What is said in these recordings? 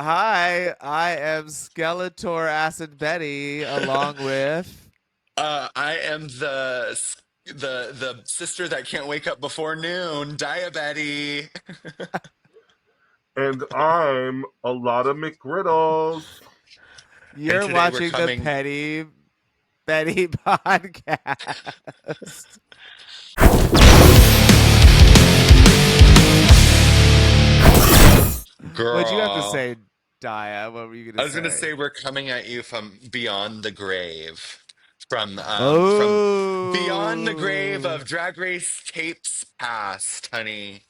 Hi, I am Skeletor Acid Betty, along with. I am the sister that can't wake up before noon, diabetes. And I'm a lot of McGriddles. And You're today we're watching the coming, Petty Betty podcast. What'd you have to girl. say, Dia? What were you I gonna was gonna say? say we're coming at you from beyond the grave, from beyond the grave Oh, of Drag Race tapes past, honey.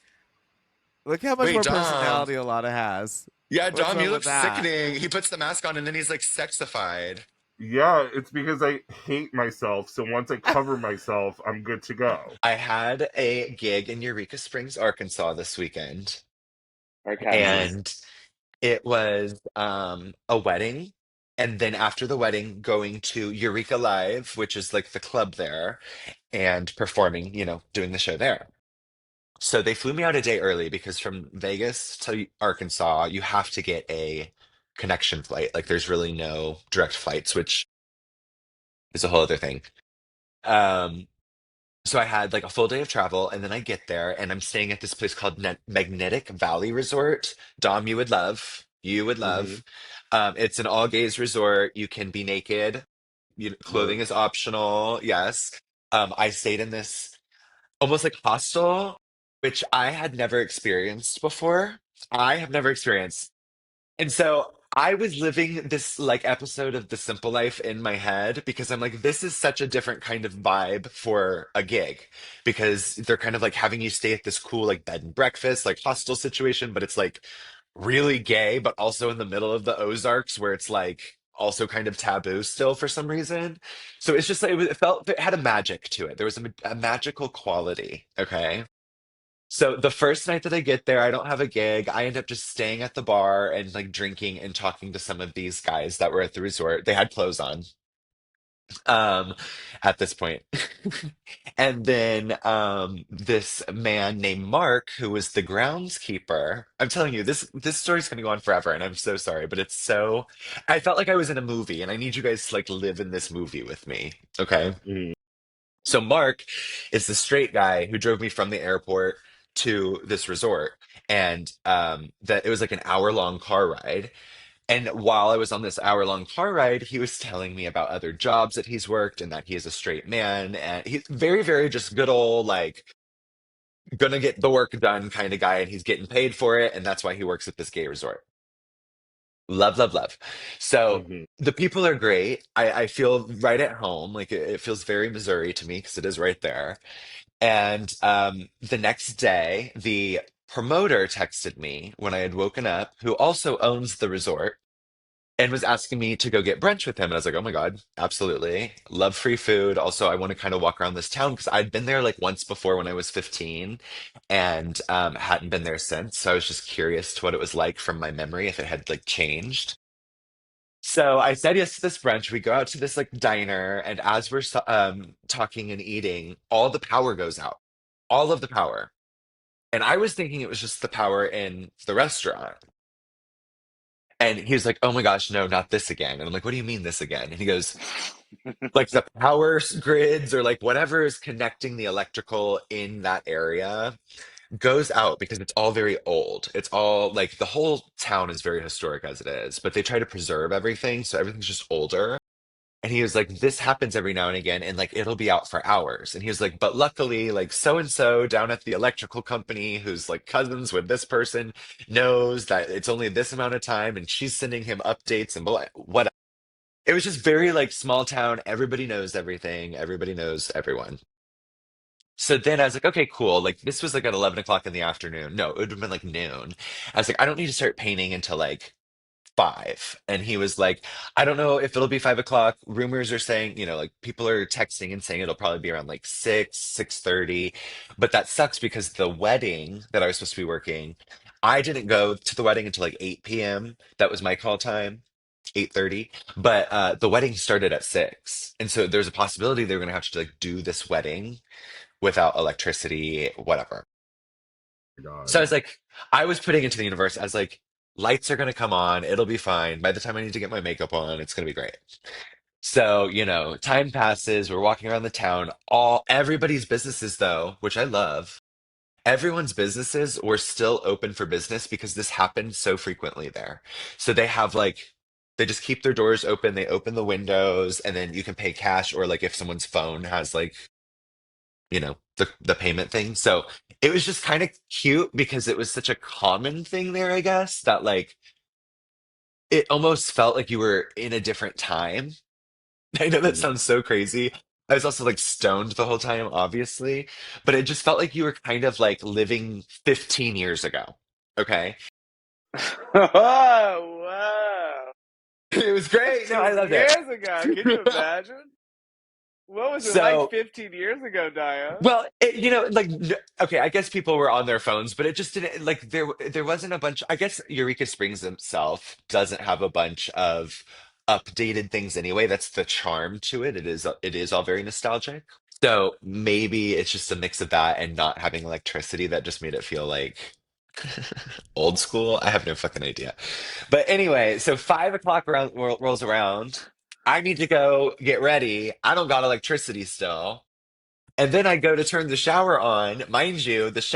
look how much Wait, more Dom. personality Alana has. Yeah, What's Dom, up you with look that? sickening. He puts the mask on and then he's like sexified. Yeah, it's because I hate myself, so once I cover myself, I'm good to go. I had a gig in Eureka Springs, Arkansas this weekend, Mhm. Okay. and it was a wedding, and then after the wedding, going to Eureka Live, which is like the club there, and performing, doing the show there. So they flew me out a day early because from Vegas to Arkansas, you have to get a connection flight. Like there's really no direct flights, which is a whole other thing. Um, so I had like a full day of travel, and then I get there, and I'm staying at this place called Magnetic Valley Resort. Dom, you would love. You would Mhm. love. It's an all gays resort. You can be naked. Clothing Live. is optional. Yes. I stayed in this almost like hostel, which I had never experienced before. I have never experienced. And so I was living this like episode of The Simple Life in my head because I'm like, this is such a different kind of vibe for a gig because they're kind of like having you stay at this cool like bed and breakfast, like hostel situation, but it's like really gay, but also in the middle of the Ozarks where it's like also kind of taboo still for some reason. So it's just like it felt it had a magic to it. There was a magical quality. Okay. So the first night that I get there, I don't have a gig. I end up just staying at the bar and like drinking and talking to some of these guys that were at the resort. They had clothes on um at this point. And then this man named Mark, who was the groundskeeper. I'm telling you, this story's gonna go on forever, and I'm so sorry, but it's so I felt like I was in a movie, and I need you guys to like live in this movie with me. Okay. Mhm. So Mark is the straight guy who drove me from the airport to this resort, and that it was like an hour-long car ride. And while I was on this hour-long car ride, he was telling me about other jobs that he's worked and that he is a straight man, and he's very, very just good old like gonna get the work done kind of guy, and he's getting paid for it, and that's why he works at this gay resort. Love, love, love. So Mhm. the people are great. I feel right at home. Like it feels very Missouri to me because it is right there. And the next day, the promoter texted me when I had woken up, who also owns the resort, and was asking me to go get brunch with him. And I was like, oh my God, absolutely. Love free food. Also, I want to kind of walk around this town because I'd been there like once before when I was 15 and hadn't been there since. So I was just curious to what it was like from my memory, if it had like changed. So I said yes to this brunch. We go out to this like diner, and as we're talking and eating, all the power goes out, all of the power. And I was thinking it was just the power in the restaurant. And he was like, "Oh my gosh, no, not this again." And I'm like, "What do you mean this again?" And he goes, "Like the power grids or like whatever is connecting the electrical in that area goes out because it's all very old. It's all like the whole town is very historic as it is, but they try to preserve everything, so everything's just older." And he was like, this happens every now and again, and like it'll be out for hours. And he was like, but luckily, like so and so down at the electrical company, who's like cousins with this person, knows that it's only this amount of time, and she's sending him updates and what. It was just very like small town. Everybody knows everything. Everybody knows everyone. So then I was like, okay, cool. Like this was like at 11 o'clock in the afternoon. No, it would have been like noon. I was like, I don't need to start painting until like 5. And he was like, I don't know if it'll be 5 o'clock. Rumors are saying, like people are texting and saying it'll probably be around like 6:30. But that sucks because the wedding that I was supposed to be working, I didn't go to the wedding until like 8 p.m. That was my call time, 8:30. But the wedding started at 6. And so there's a possibility they were gonna have to like do this wedding without electricity, whatever. My So I God. was like, I was putting into the universe as like, Lights are gonna come on. It'll be fine. By the time I need to get my makeup on, it's gonna be great. So, time passes. We're walking around the town. Everybody's businesses, though, which I love. Everyone's businesses were still open for business because this happened so frequently there. So they just keep their doors open, they open the windows, and then you can pay cash or like if someone's phone has the payment thing. So it was just kind of cute because it was such a common thing there, I guess, that like it almost felt like you were in a different time. I know that Mhm. sounds so crazy. I was also like stoned the whole time, obviously, but it just felt like you were kind of like living 15 years ago. Okay. Oh, wow. It was great. No, I 15 loved it. years ago. Can you imagine? What was it like So, 15 years ago, Dia? well, okay, I guess people were on their phones, but it just didn't like there wasn't a bunch. I guess Eureka Springs himself doesn't have a bunch of updated things anyway. That's the charm to it. It is all very nostalgic. So maybe it's just a mix of that and not having electricity that just made it feel like old school. I have no fucking idea. But anyway, so 5 o'clock rolls around. I need to go get ready. I don't got electricity still. And then I go to turn the shower on. Mind you, this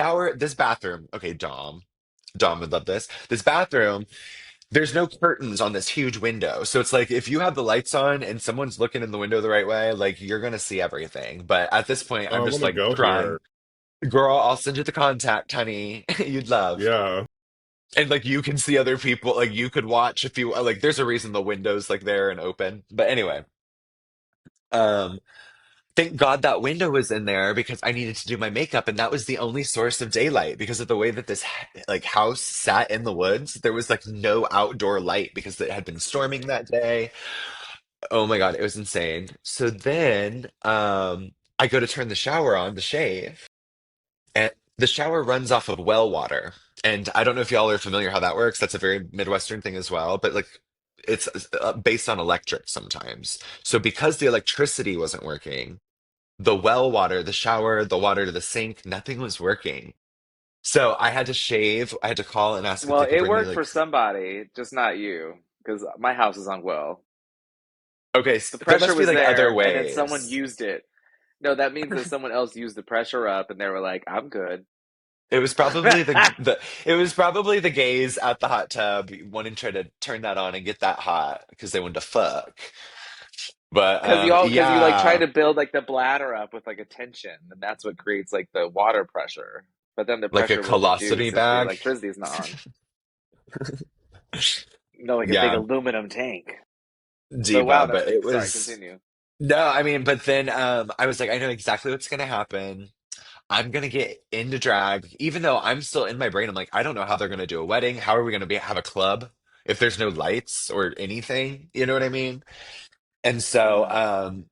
bathroom, okay, Dom would love this. This bathroom, there's no curtains on this huge window. So it's like if you have the lights on and someone's looking in the window the right way, like you're gonna see everything. But at this point, I'm I just want to like go trying. here. Girl, I'll send you the contact, honey. You'd love. Yeah. And like you can see other people, like you could watch if you like there's a reason the window's like there and open. But anyway, um thank God that window was in there because I needed to do my makeup and that was the only source of daylight because of the way that this like house sat in the woods. There was like no outdoor light because it had been storming that day. Oh my God, it was insane. So then I go to turn the shower on to shave and the shower runs off of well water. And I don't know if y'all are familiar how that works. That's a very Midwestern thing as well, but like it's based on electric sometimes. So because the electricity wasn't working, the well water, the shower, the water to the sink, nothing was working. So I had to shave. I had to call and ask if Well, they could it bring me worked like, for somebody, just not you, because my house is on well. okay, The there pressure must be was like other there, and then someone ways. used it. No, that means that someone else used the pressure up, and they were like, "I'm good." It was probably the gays at the hot tub wanting to try to turn that on and get that hot because they wanted to fuck. But Because you like try yeah, to build like the bladder up with like a tension, and that's what creates like the water pressure. But then the like a pressure will colostomy reduce if the bag. electricity is not on. Like a big Yeah, aluminum tank. But wow, diva. that But it sorry, was continue. no. I mean, but then I was like, I know exactly what's gonna happen. I'm gonna get into drag, even though I'm still in my brain. I'm like, I don't know how they're gonna do a wedding. How are we gonna have a club if there's no lights or anything? You know what I mean? And so Mm.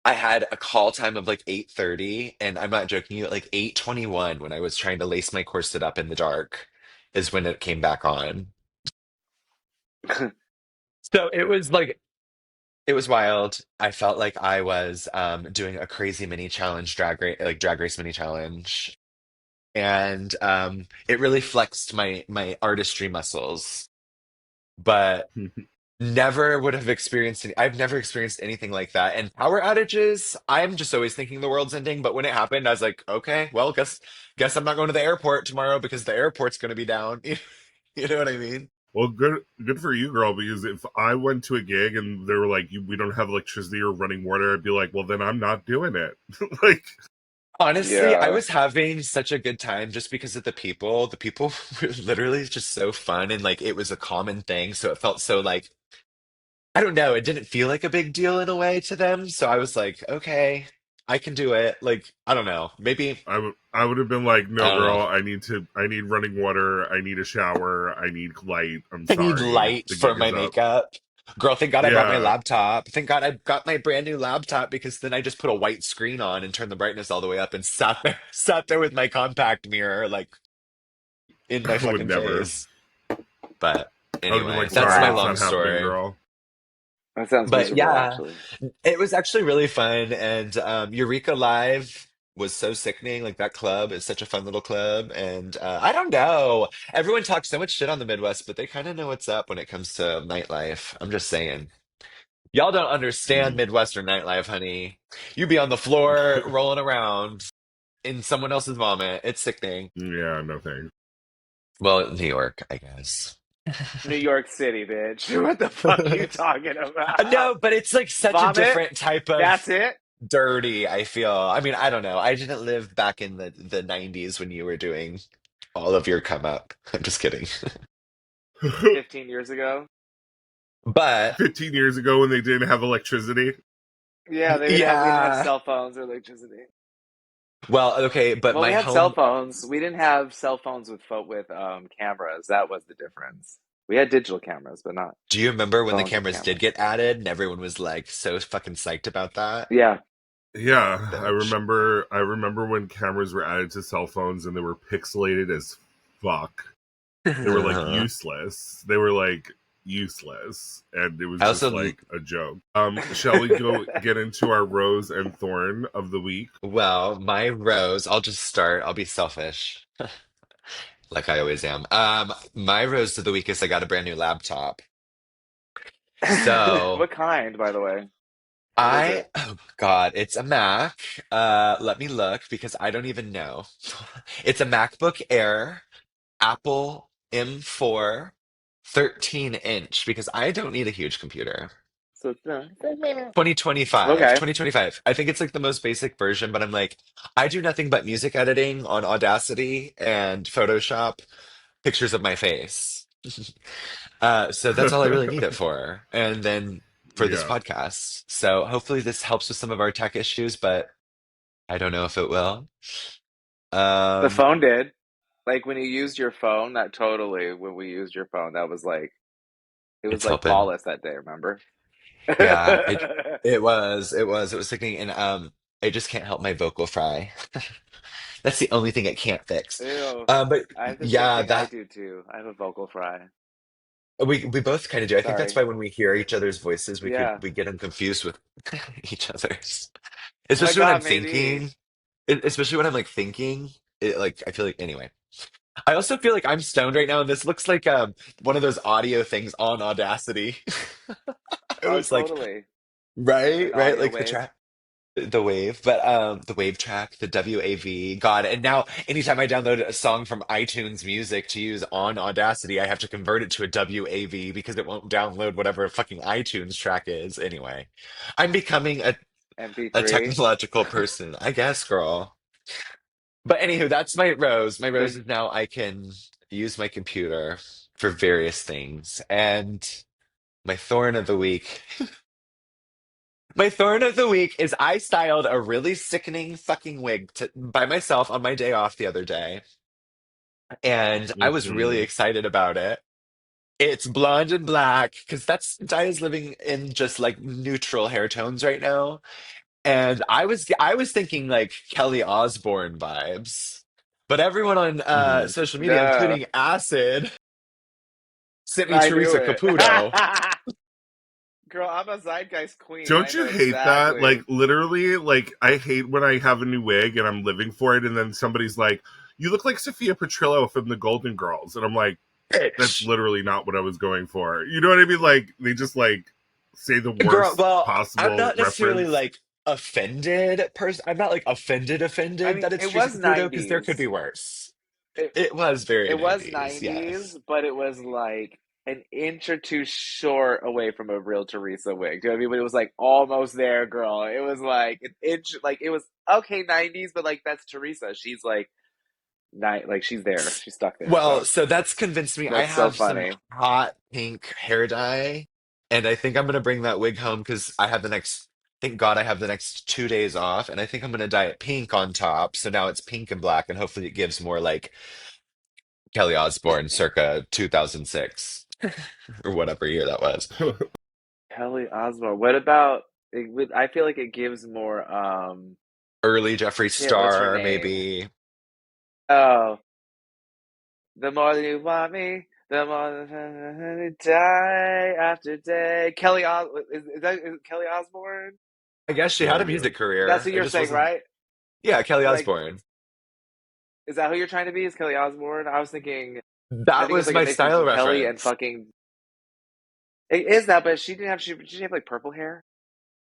I had a call time of like 8:30, and I'm not joking you, at like 8:21 when I was trying to lace my corset up in the dark is when it came back on. So it was wild. I felt like I was doing a crazy mini challenge drag race mini challenge. And it really flexed my artistry muscles, but never would have experienced I've never experienced anything like that. And power outages, I'm just always thinking the world's ending, but when it happened, I was like, okay, well, guess I'm not going to the airport tomorrow because the airport's going to be down. You know what I mean? Well, good for you, girl. Because if I went to a gig and they were like, "We don't have electricity or running water," I'd be like, "Well, then I'm not doing it." Like, Honestly, I Yeah. was having such a good time just because of the people. The people were literally just so fun and like it was a common thing. So it felt so like I don't know. It didn't feel like a big deal in a way to them. So I was like, okay, I can do it. Like, I don't know. Maybe, I would have been like, I "No, don't know. girl. I need running water. I need a shower. I need light. I'm I need sorry. light The for gig my is up." makeup. Girl, thank God I brought my Yeah, laptop. Thank God I got my brand new laptop because then I just put a white screen on and turned the brightness all the way up and sat there with my compact mirror, like in my I would fucking never. face. But I would have been anyway, like, that's "Sorry, my it's Wow. long not happening, story. girl." That sounds But miserable, yeah, actually. it was actually really fun. And Eureka Live. was so sickening. Like that club is such a fun little club, and I don't know. Everyone talks so much shit on the Midwest, but they kind of know what's up when it comes to nightlife. I'm just saying. Y'all don't understand Midwestern nightlife, honey. You be on the floor rolling around in someone else's vomit. It's sickening. Yeah, no thanks. Well, New York, I guess. New York City, bitch. What the fuck are you talking about? No, but it's like such a Vomit? different type of That's it? dirty, I feel. I mean, I don't know. I didn't live back in the 90s when you were doing all of your come up. I'm just kidding. 15 years ago? But 15 years ago when they didn't have electricity. Yeah, we didn't have yeah. cell phones or electricity. Well, okay, but Well, we my had cell home, phones. We didn't have cell phones with cameras. That was the difference. We had digital cameras, but not do you remember when the phones with cameras did cameras. get added and everyone was like so fucking psyched about that? Yeah. Yeah, Bitch. I remember when cameras were added to cell phones and they were pixelated as fuck. They were like I useless. They were like useless, and it was just also, like a joke. Shall we go get into our rose and thorn of the week? well, my rose, I'll just start. I'll be selfish, like I always am. My rose of the week is I got a brand new laptop. So What kind, by the way? What is it? oh God, it's a Mac. Let me look because I don't even know. It's a MacBook Air, Apple M4, 13-inch because I don't need a huge computer. So it's 2025, okay. 2025. I think it's like the most basic version, but I'm like, I do nothing but music editing on Audacity and Photoshop, pictures of my face. So that's all I really need it for. And then for this Yeah. podcast. So hopefully this helps with some of our tech issues, but I don't know if it will. The Um, phone did. Like when you used your phone, that totally when we used your phone, that was like it was it's like helping. flawless that day, remember? Yeah, it was sickening, and I just can't help my vocal fry. That's the only thing it can't fix. Ew. But I have the same yeah, thing I that do too. I have a vocal fry. we both kind of do. I think that's Sorry. why when we hear each other's voices, Yeah. we get them confused with each other's. Oh my Especially when I'm God, maybe. thinking, especially when I'm like thinking, like I feel like anyway. I also feel like I'm stoned right now, and this looks like one of those audio things on Audacity. It Oh, was like totally. right, An right, audio like the wave. track. The wave, but the wave track, the WAV. God, and now anytime I download a song from iTunes Music to use on Audacity, I have to convert it to a WAV because it won't download whatever fucking iTunes track is. Anyway, I'm becoming a MP3. technological person, I guess, girl. But anywho, that's my rose. My rose The is now I can use my computer for various things. And my thorn of the week. My thorn of the week is I styled a really sickening fucking wig by myself on my day off the other day, and I was really Hmm. excited about it. It's blonde and black because that's Di is living in just like neutral hair tones right now, and I was thinking like Kelly Osbourne vibes, but everyone on Hmm. social media, no. including Acid, sent me I knew Teresa it. Caputo. Girl, I'm a zeitgeist queen. I Don't know you hate that? Like, exactly. literally, like, I hate when I have a new wig and I'm living for it, and then somebody's like, you look like Sophia Petrillo from the Golden Girls. And I'm like, that's Bitch. literally not what I was going for. You know what I mean? Like, they just, like, say the Girl, worst well, I'm possible not necessarily reference. like offended person. I'm not like I offended mean, that it's it Teresa was Caputo because there could be 90s. worse. It It was very it was 90s, 90s, yes. but it was like an inch or two short away from a real Teresa wig. Do you know what I mean? But it was like almost there, girl. It was like an inch, like it was okay 90s, but like that's Teresa. She's like like she's there. She's stuck there. Well, So so that's convinced me. I that's so have some funny. hot pink hair dye, and I think I'm gonna bring that wig home because thank God I have the next 2 days off, and I think I'm gonna dye it pink on top. So now it's pink and black, and hopefully it gives more like Kelly Osbourne circa 2006 or whatever year that was. Kelly Osbourne. What about I feel like it gives more Early Jeffree shit, what's her Star, name? maybe. Oh, the more that you want me, the more that day after day. Is that Kelly Osbourne? I guess she No had a idea. music That's career. what It you're just saying, wasn't. right? Yeah, Kelly Like, Osbourne. is that who you're trying to be? Is Kelly Osbourne? I was thinking. I That think it's was like a my mix style between Kelly and reference. fucking. It is that, but she didn't have. She did she have like purple hair?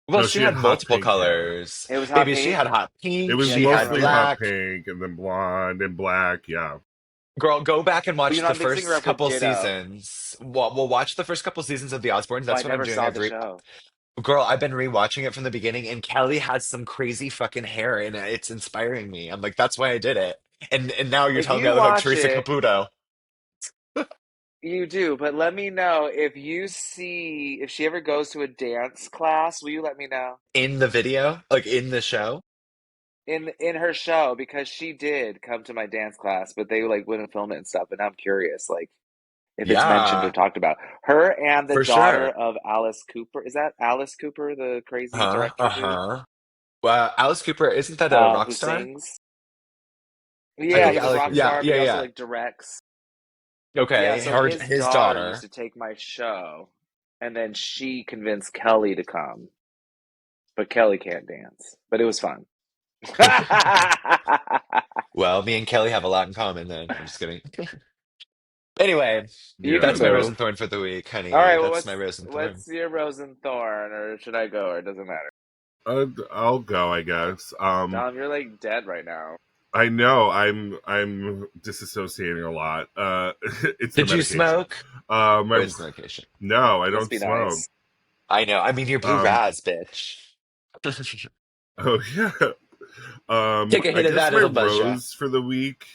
Well, No, she she had had hot multiple pink hair. colors. It was hot Baby, she had pink. hot It pink. was Yeah, She see, I don't had mostly remember. hot black. pink and then blonde and black. Yeah. Girl, go back and But watch the I'm mixing her first up with couple Ditto. seasons. We'll watch the first couple seasons of The Osbournes. Oh, That's I what I'm never doing saw the every. show. Girl, I've been rewatching it from the beginning, and Kelly has some crazy fucking hair, and it's inspiring me. I'm like, that's why I did it. And now you're If telling me you I look like watch Teresa it, Caputo you do. But let me know if you see if she ever goes to a dance class. Will you let me know in the video, like in the show. in her show because she did come to my dance class, but they like wouldn't film it and stuff. And I'm curious, like if it's mentioned or Yeah, talked about. Her and the for daughter sure. of Alice Cooper. Is that Alice Cooper, the crazy Uh-huh, director dude, uh-huh. Well, Alice Cooper, isn't that a rock who star? sings? I Yeah, think he's a Alec, rock yeah, star, but yeah, he also yeah. like directs. Yeah, Okay, so his his daughter used daughter. to take my show, and then she convinced Kelly to come, but Kelly can't dance. But it was fun. Well, me and Kelly have a lot in common then. I'm just kidding. Anyway, You Yeah. can that's my rose move. and thorn for the week, All honey. right. Well, That's my rose and thorn. what's your rose and thorn, or should I go? Or it doesn't matter. I'll go, I guess. Dom, you're like dead right now. I know I'm disassociating a lot. It's the Did you medication. smoke? Or My it's medication? no, I Must don't be smoke. nice. I know. I mean, you're blue Um, raz, bitch. oh yeah. Take a I hit of guess that, my it'll buzz ya. rose for the week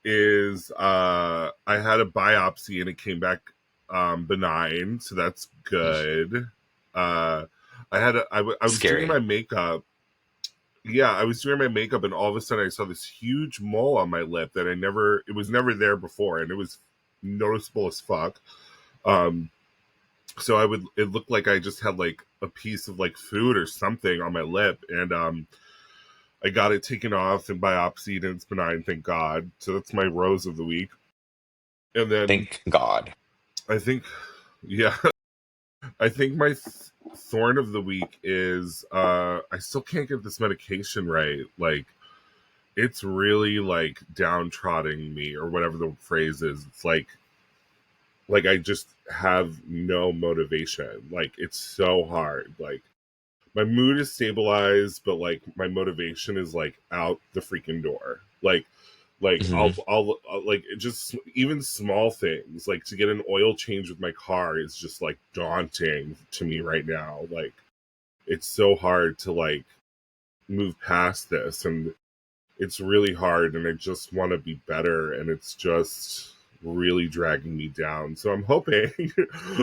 is I had a biopsy and it came back benign, so that's good. Uh, I was doing Scary. my makeup. Yeah, I was doing my makeup and all of a sudden I saw this huge mole on my lip that it was never there before and it was noticeable as fuck. Um, so it looked like I just had like a piece of like food or something on my lip and I got it taken off and biopsied and it's benign, thank God. So that's my rose of the week. And then Thank God. I think, yeah, I think my thorn of the week is I still can't get this medication right. Like, it's really like downtrodden me or whatever the phrase is. It's like I just have no motivation. Like, it's so hard. Like, my mood is stabilized, but like my motivation is like out the freaking door. Like Hmm. I'll like just even small things like to get an oil change with my car is just like daunting to me right now. Like it's so hard to like move past this and it's really hard and I just want to be better and it's just really dragging me down. So I'm hoping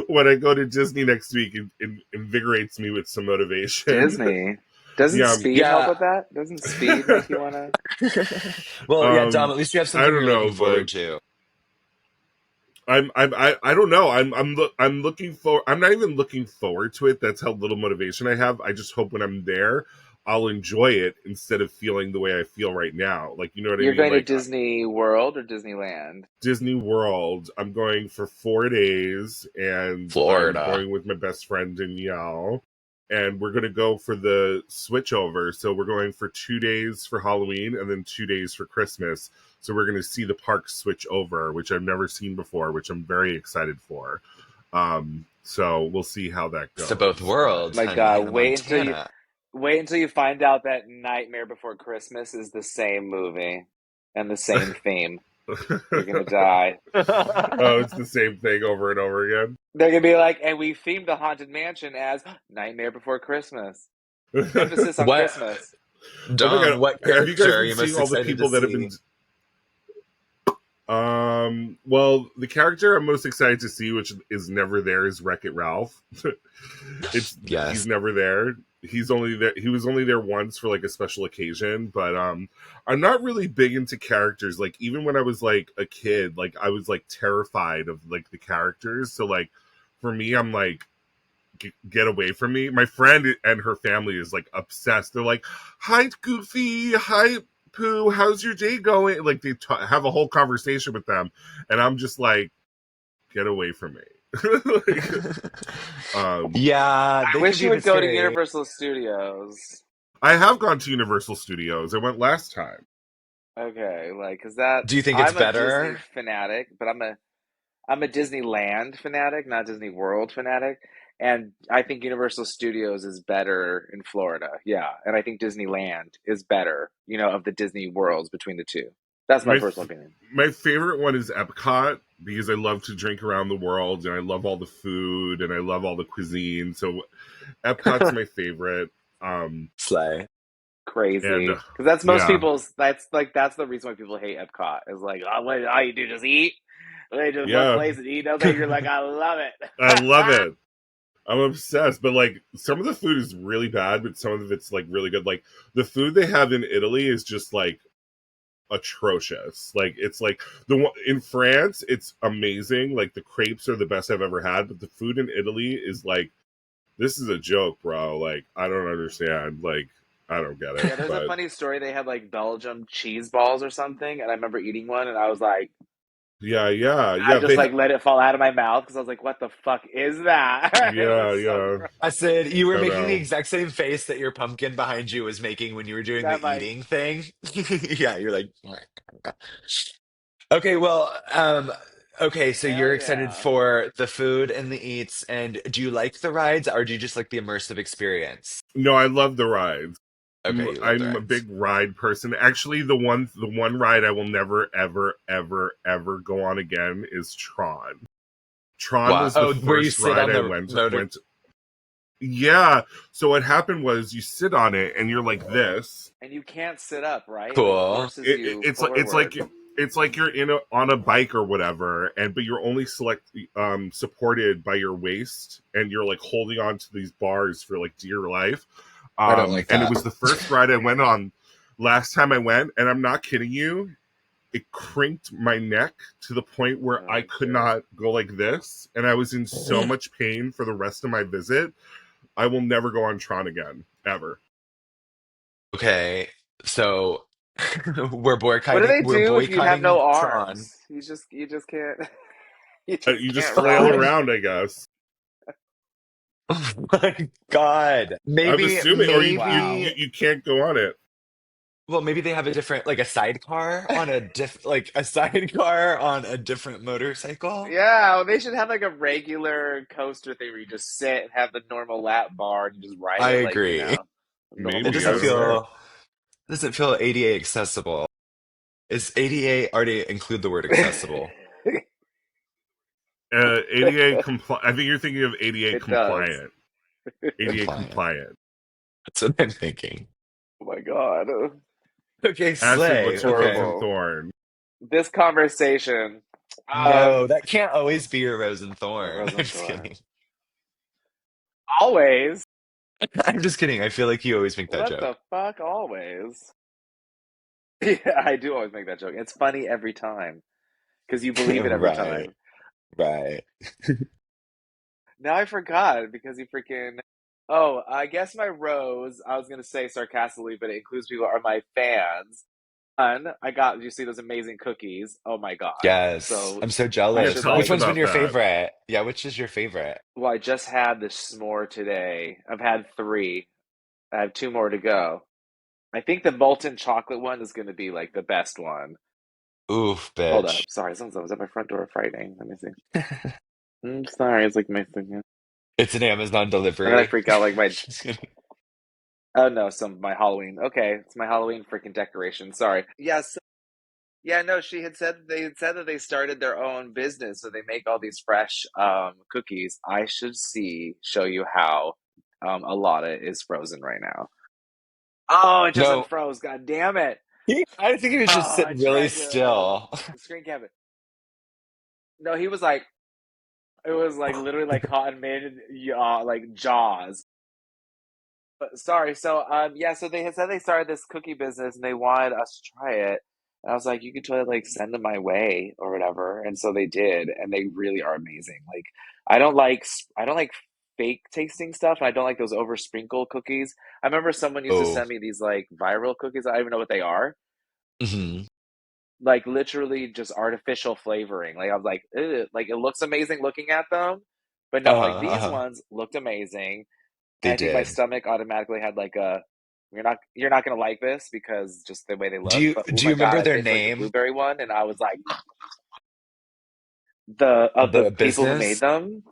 when I go to Disney next week it invigorates me with some motivation. Disney. Doesn't Yeah, speed help Yeah. with that? Doesn't speed make you wanna? Well, yeah, Dom, at least you have I something don't you're looking know, but forward to. I don't know. I'm looking for. I'm not even looking forward to it. That's how little motivation I have. I just hope when I'm there, I'll enjoy it instead of feeling the way I feel right now. Like you know what I You're mean? going to Like Disney World or Disneyland? Disney World. I'm going for 4 days, and I'm Florida. going with my best friend Danielle. And we're gonna go for the switch over. So we're going for 2 days for Halloween and then 2 days for Christmas. So we're gonna see the park switch over, which I've never seen before, which I'm very excited for. So we'll see how that It's to both goes. worlds, But My honey. God, Hannah Montana. wait until you find out that Nightmare Before Christmas is the same movie and the same theme. You're gonna die. oh, it's the same thing over and over again. They're gonna be like, and we themed the Haunted Mansion as Nightmare Before Christmas. Emphasis on What, Christmas. Oh my Dom, god, what have you guys character are been you seeing most all the excited to people that have been see? well, the character I'm most excited to see, which is never there, is Wreck-It Ralph. He's Yes. never there. He's only there. He was only there once for like a special occasion. But I'm not really big into characters. Like even when I was like a kid, like I was like terrified of like the characters. So like for me, I'm like get away from me. My friend and her family is like obsessed. They're like, "Hi, Goofy. Hi, Pooh. How's your day going?" Like they have a whole conversation with them, and I'm just like, "Get away from me." like, Yeah, I they can wish be you a bit would go to scary. Universal Studios. I have gone to Universal Studios. I went last time. Okay, like, cause Do you that's think it's I'm a Disney better? fanatic, but I'm a Disneyland fanatic, not Disney World fanatic. And I think Universal Studios is better in Florida. Yeah. And I think Disneyland is better, of the Disney worlds between the two. That's my My personal opinion. my favorite one is Epcot because I love to drink around the world and I love all the food and I love all the cuisine. So Epcot's my favorite. Um, Slay. and Crazy. Because that's most yeah, people's, that's the reason why people hate Epcot is like, oh, what, all you do just eat? They just one yeah, place and eat all day. You're like, I love I it. love it. I'm obsessed. But like some of the food is really bad, but some of it's like really good. Like the food they have in Italy is just like atrocious. Like it's like the one in France, it's amazing. Like the crepes are the best I've ever had, but the food in Italy is like this is a joke, bro. Like I don't understand. Like I don't get it. Yeah, there's a But funny story. They had like Belgium cheese balls or something, and I remember eating one, and I was like, yeah, yeah, I yeah. just like let it fall out of my mouth because I was like, "What the fuck is that?" It Yeah, was so yeah. gross. I said you were I making the know. exact same face that your pumpkin behind you was making when you were doing That the like, eating thing. Yeah, you're like, okay, well, okay, so hell you're excited yeah. for the food and the eats, and do you like the rides or do you just like the immersive experience? No, I love the rides. Okay, you love the I'm a rides. big ride person. Actually, the one ride I will never ever ever ever go on again is Tron. Tron Wow. was the Oh, where you first sit ride on I the went motor. went. Yeah. So what happened was you sit on it and you're like this. And you can't sit up, right? Like it Cool. forces you forward. It's like you're on a bike or whatever, and but you're only supported by your waist, and you're like holding on to these bars for like dear life. I don't like And it that. was the first ride I went on last time I went, and I'm not kidding you. It crinked my neck to the point where I Oh could shit. not go like this, and I was in so much pain for the rest of my visit. I will never go on Tron again, ever. Okay, so we're What do boycotting they we're do if you have boycotting no Tron. arms? You just can't you just You just can't flail ride. around, I guess. Oh my God. I'm Maybe, assuming, or Wow. you can't go on it. well, maybe they have a different, like a sidecar on like a sidecar on a different motorcycle. Yeah, they should have like a regular coaster thing where you just sit and have the normal lap bar and you just ride I it like, agree. a It normal Maybe, I don't know. coaster. doesn't feel ADA accessible. Is ADA already include the word accessible? ADA compliant. I think you're thinking of ADA It does. compliant. ADA Compliant. compliant. That's what I'm thinking. Oh my God. Okay, Acid, Slay. what's your rose Okay. and Horrible. thorn? This conversation, No, that can't always be your rose and thorn. I'm just Rosenthorn. kidding. Always. I'm just kidding. I feel like you always make that What joke. the fuck? Always. Yeah, I do always make that joke. It's funny every time because you believe it every Right, time. right. Now I forgot because you freaking. Oh, I guess my rose, I was going to say sarcastically, but it includes people are my fans. I got, you see those amazing cookies. Oh my God. Yes, So I'm so I Yeah, should jealous. tell Which us like, one's been about your that. favorite? Yeah, which is your favorite? well, I just had the s'more today. I've had three. I have two more to go. I think the molten chocolate one is going to be like the best one. Oof, Hold up. bitch. Sorry, someone was at my front door Friday. Let me see. Sorry, it's like my thing. It's an Amazon I'm gonna delivery. freak out like my. Just kidding. Oh no, some my Halloween. Okay, it's my Halloween freaking decoration. Sorry. Yes. Yeah, no, she had said they had said that they started their own business, so they make all these fresh cookies. I should show you how a lot of it is frozen right now. Oh, it just No, unfroze. God damn it. I think you should Oh, sit I really tried to still. screen cap it. No, he was like it was like literally like cotton made like Jaws. But sorry, so yeah, so they had said they started this cookie business and they wanted us to try it. And I was like, you could totally like send them my way or whatever. And so they did, and they really are amazing. Like I don't like fake tasting stuff, and I don't like those over sprinkle cookies. I remember someone used to Oh, send me these like viral cookies. I don't even know what they are. hmm. Like literally just artificial flavoring. Like I was like, "Ugh," like it looks amazing looking at them, but no, like Uh-huh, these uh-huh. ones looked amazing. And They I think my did. stomach automatically had like a you're not gonna like this because just the way they Do look. you But oh do my you god, remember I their tasted like the name? blueberry one, and I was like, the The people who made business? them,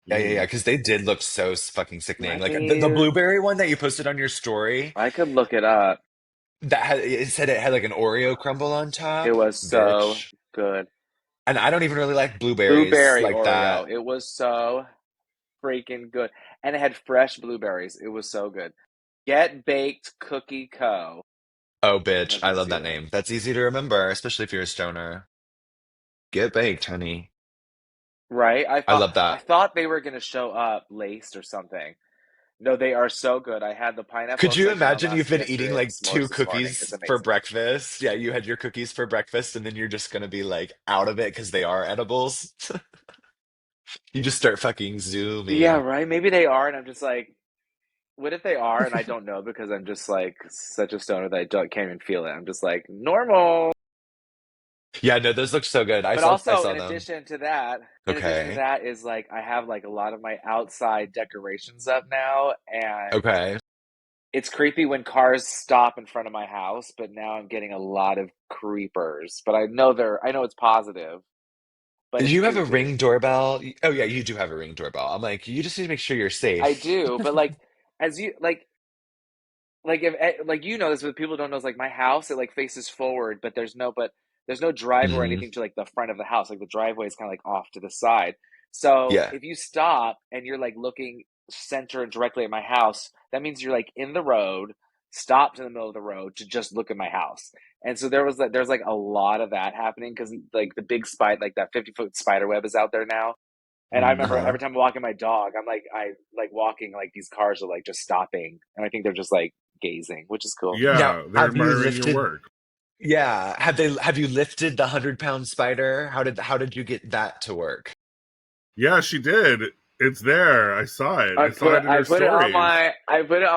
Yeah, Mm. because they did look so fucking sickening. let Like the me. blueberry one that you posted on your story, I could look it up. that had it said it had like an Oreo crumble on It top, was so bitch. good. And I don't even really like blueberries Blueberry like Oreo. that. It was so freaking good, and it had fresh blueberries. It was so good. Get Baked Cookie Co. Oh, I'm bitch, just I gonna love see that that. name. That's easy to remember, especially if you're a stoner. Get baked, honey. Right? I I love that. thought they were gonna show up laced or something. No, they are so good. I had the pineapple Could you exceptional imagine you've last been eating yesterday and the like two s'mores this morning. It's cookies for amazing. breakfast? Yeah, you had your cookies for breakfast, and then you're just gonna be like out of it because they are edibles. You just start fucking Yeah, zooming. right. Maybe they are, and I'm just like, what if they are, and I don't know because I'm just like such a stoner that I don't can't even feel it. I'm just like normal. Yeah, no, those look so good. But I also, saw them. in addition to Okay. that, is like I have like a lot of my outside decorations up now, and Okay. it's creepy when cars stop in front of my house. But now I'm getting a lot of creepers. But I know it's positive, but Do it's you have a creepy. Ring doorbell? Oh yeah, you do have a Ring doorbell. I'm like, you just need to make sure you're I safe. do, but like as you like if like you know this, but people don't know. It's like my house, it like faces forward, but there's no driveway or Hmm. anything to like the front of the house. Like the driveway is kind of like off to the side. So Yeah. if you stop and you're like looking center and directly at my house, that means you're like in the road, stopped in the middle of the road to just look at my house. And so there's like a lot of that happening because like the big spider, like that 50-foot spider web is out there now. And I remember Uh-huh. every time I'm walking my dog, I like walking like these cars are like just stopping, and I think they're just like gazing, which is cool. Now, Yeah, they're have you admiring your lifted? work. Yeah, have you lifted the 100 pound spider? How did you get that to work? Yeah, she did. It's there. I saw it. I saw it in I her put it on stories.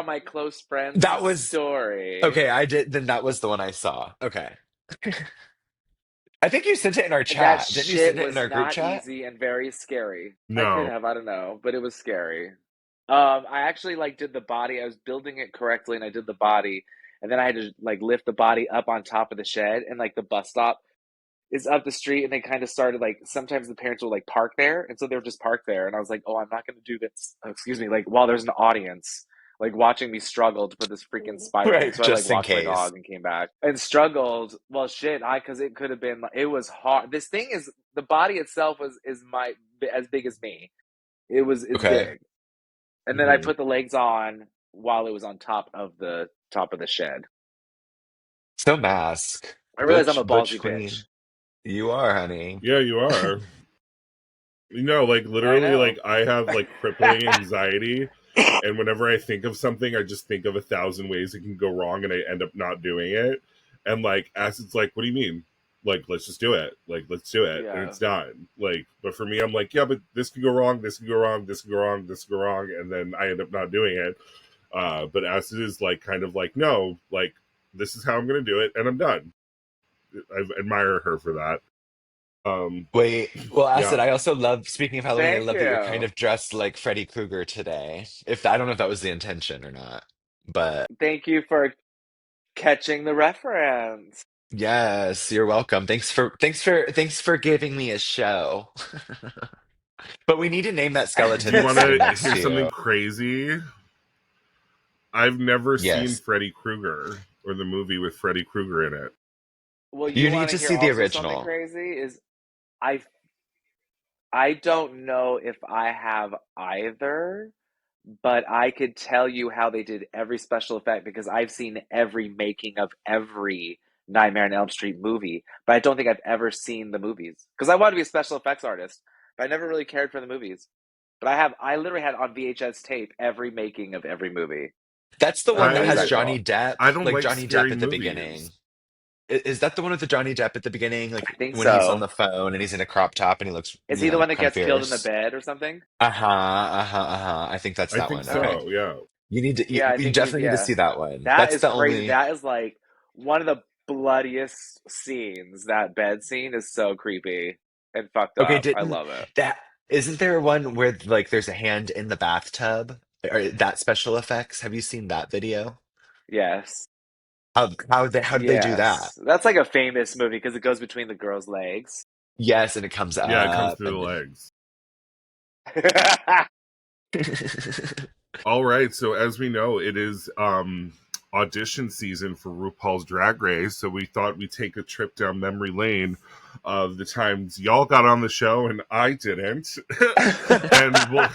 my close friends That was story. okay. I did. Then that was the one I saw. Okay. I think you sent it in our That chat. Didn't you shit send it in was our group not chat? easy and very scary. I could No. have, I don't know, but it was scary. I actually like did the body. I was building it correctly, and I did the body, and then I had to like lift the body up on top of the shed, and like the bus stop is up the street, and they kind of started like sometimes the parents will like park there, and so they were just parked there, and I was like, oh, I'm not going to do this. Excuse me, like while there's an audience like watching me struggle to put this freaking spider thing. Right, So I like just in walked my case. dog and came back and struggled. Well, shit, I because it could have been. It was hard. This thing is the body itself was is my as big as me. It's Okay. big, and then I Hmm. put the legs on while it was on top of the shed. So mask. I realize I'm a Butch ballsy bitch. Queen. You are, honey. Yeah, you are. Like I literally, know. like I have like crippling anxiety, and whenever I think of something, I just think of 1,000 ways it can go wrong, and I end up not doing it. And like, Acid's like, "What do you mean? Like, let's just do it. Like, let's do it, and Yeah. it's done." Like, but for me, I'm like, "Yeah, but this could go wrong. This could go wrong. This could go wrong. This could go wrong," and then I end up not doing it. But Acid is like, kind of like, "No, like, this is how I'm going to do it, and I'm done." I admire her for that. Um, Wait, well, Acid, yeah. I also love, speaking of Halloween, I Thank love that you're kind you. of dressed like Freddy Krueger today. If I don't know if that was the intention or not, but Thank you for catching the reference. yes, you're welcome. Thanks for giving me a show. But we need to name that Do skeleton you that's want sitting to next hear to something you. crazy? I've never seen Yes. Freddy Krueger or the movie with Freddy Krueger in it. Well, you You need want to to hear see the also something original. crazy is I I don't know if I have either, but I could tell you how they did every special effect because I've seen every making of every Nightmare on Elm Street movie, but I don't think I've ever seen the movies because I want to be a special effects artist, but I never really cared for the movies. But I literally had on VHS tape every making of every movie. That's the That one was that really has I Johnny special. Depp, I don't like like Johnny Depp scary at the movies. beginning. Is that the one with the Johnny Depp at the beginning? Like I think when he's on so. the phone and he's in a crop top and he looks, Is he the one that kind of gets killed in the fierce. bed or something? Uh-huh, uh-huh. I think that's I that think one. Okay. so. Yeah. You, Yeah, I you think he's definitely need to yeah. see that one. That That's is the crazy. only. That is like one of the bloodiest scenes. That bed scene is so creepy and fucked Okay, up. I didn't love it. that isn't there one where like there's a hand in the bathtub? Or that special effects? Have you seen that video? Yes. How did they do that? Yes. That's like a famous movie because it goes between the girls' legs. Yes, and it comes Yeah, it comes up through the and legs. then All right, so as we know, it is audition season for RuPaul's Drag Race, so we thought we'd take a trip down memory lane of the times y'all got on the show and I didn't. And